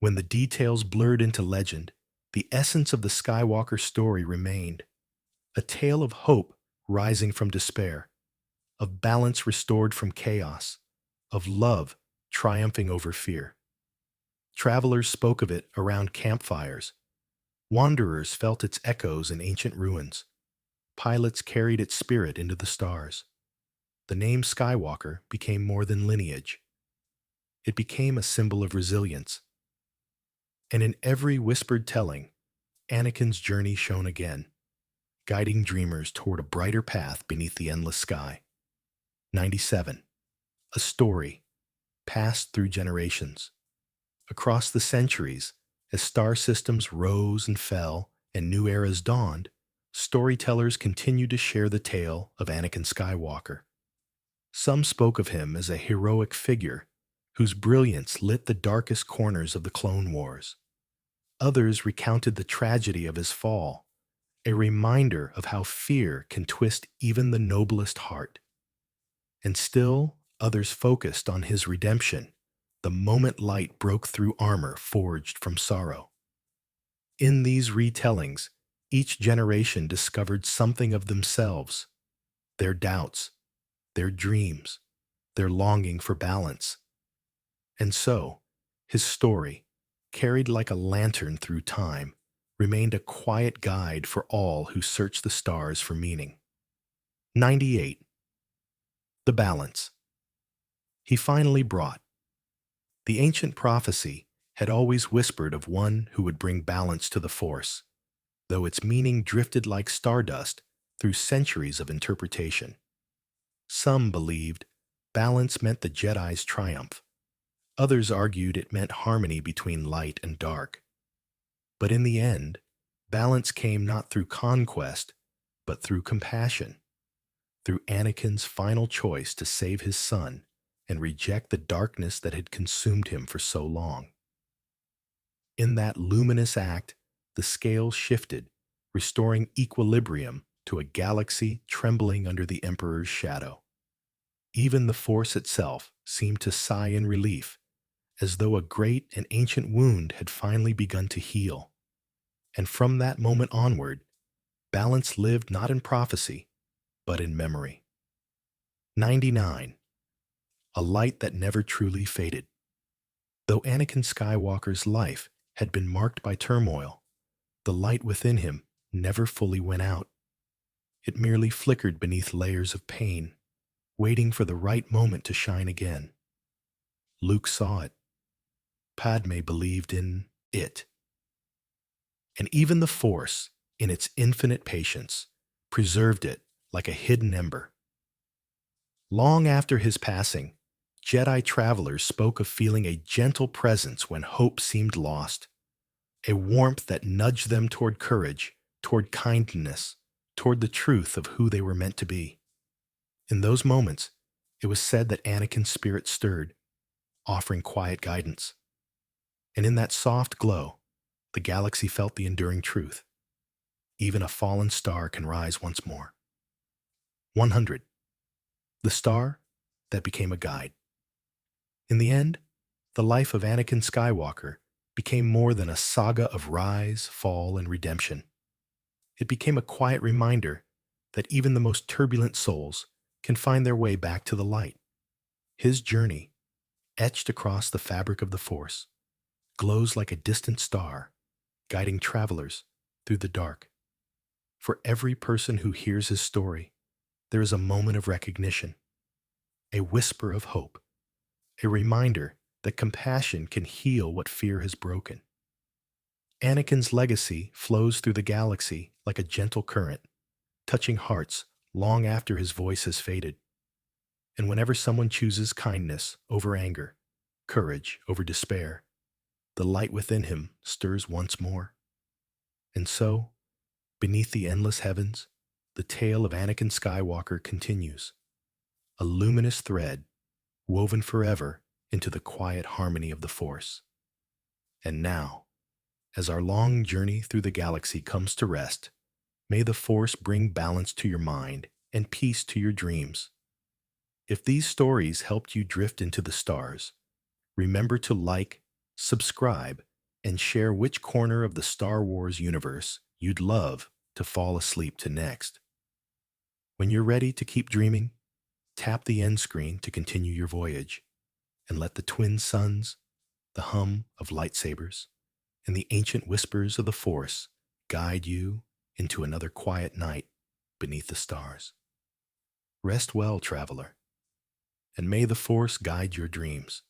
when the details blurred into legend, the essence of the Skywalker story remained: a tale of hope rising from despair, of balance restored from chaos, of love triumphing over fear. Travelers spoke of it around campfires. Wanderers felt its echoes in ancient ruins. Pilots carried its spirit into the stars. The name Skywalker became more than lineage. It became a symbol of resilience. And in every whispered telling, Anakin's journey shone again, guiding dreamers toward a brighter path beneath the endless sky. 97. A story passed through generations. Across the centuries, as star systems rose and fell and new eras dawned, storytellers continued to share the tale of Anakin Skywalker. Some spoke of him as a heroic figure whose brilliance lit the darkest corners of the Clone Wars. Others recounted the tragedy of his fall, a reminder of how fear can twist even the noblest heart. And still, others focused on his redemption, the moment light broke through armor forged from sorrow. In these retellings, each generation discovered something of themselves: their doubts, their dreams, their longing for balance. And so, his story, carried like a lantern through time, remained a quiet guide for all who search the stars for meaning. 98. The balance. He finally brought. The ancient prophecy had always whispered of one who would bring balance to the Force, though its meaning drifted like stardust through centuries of interpretation. Some believed balance meant the Jedi's triumph. Others argued it meant harmony between light and dark. But in the end, balance came not through conquest, but through compassion, through Anakin's final choice to save his son and reject the darkness that had consumed him for so long. In that luminous act, the scales shifted, restoring equilibrium to a galaxy trembling under the Emperor's shadow. Even the Force itself seemed to sigh in relief, as though a great and ancient wound had finally begun to heal. And from that moment onward, balance lived not in prophecy, but in memory. 99. A light that never truly faded. Though Anakin Skywalker's life had been marked by turmoil, the light within him never fully went out. It merely flickered beneath layers of pain, waiting for the right moment to shine again. Luke saw it. Padme believed in it. And even the Force, in its infinite patience, preserved it like a hidden ember. Long after his passing, Jedi travelers spoke of feeling a gentle presence when hope seemed lost, a warmth that nudged them toward courage, toward kindness, toward the truth of who they were meant to be. In those moments, it was said that Anakin's spirit stirred, offering quiet guidance. And in that soft glow, the galaxy felt the enduring truth: even a fallen star can rise once more. 100. The star that became a guide. In the end, the life of Anakin Skywalker became more than a saga of rise, fall, and redemption. It became a quiet reminder that even the most turbulent souls can find their way back to the light. His journey, etched across the fabric of the Force, glows like a distant star, guiding travelers through the dark. For every person who hears his story, there is a moment of recognition, a whisper of hope, a reminder that compassion can heal what fear has broken. Anakin's legacy flows through the galaxy like a gentle current, touching hearts long after his voice has faded. And whenever someone chooses kindness over anger, courage over despair, the light within him stirs once more. And so, beneath the endless heavens, the tale of Anakin Skywalker continues, a luminous thread woven forever into the quiet harmony of the Force. And now, as our long journey through the galaxy comes to rest, may the Force bring balance to your mind and peace to your dreams. If these stories helped you drift into the stars, remember to like, subscribe, and share which corner of the Star Wars universe you'd love to fall asleep to next. When you're ready to keep dreaming, tap the end screen to continue your voyage, and let the twin suns, the hum of lightsabers, and the ancient whispers of the Force guide you into another quiet night beneath the stars. Rest well, traveler, and may the Force guide your dreams.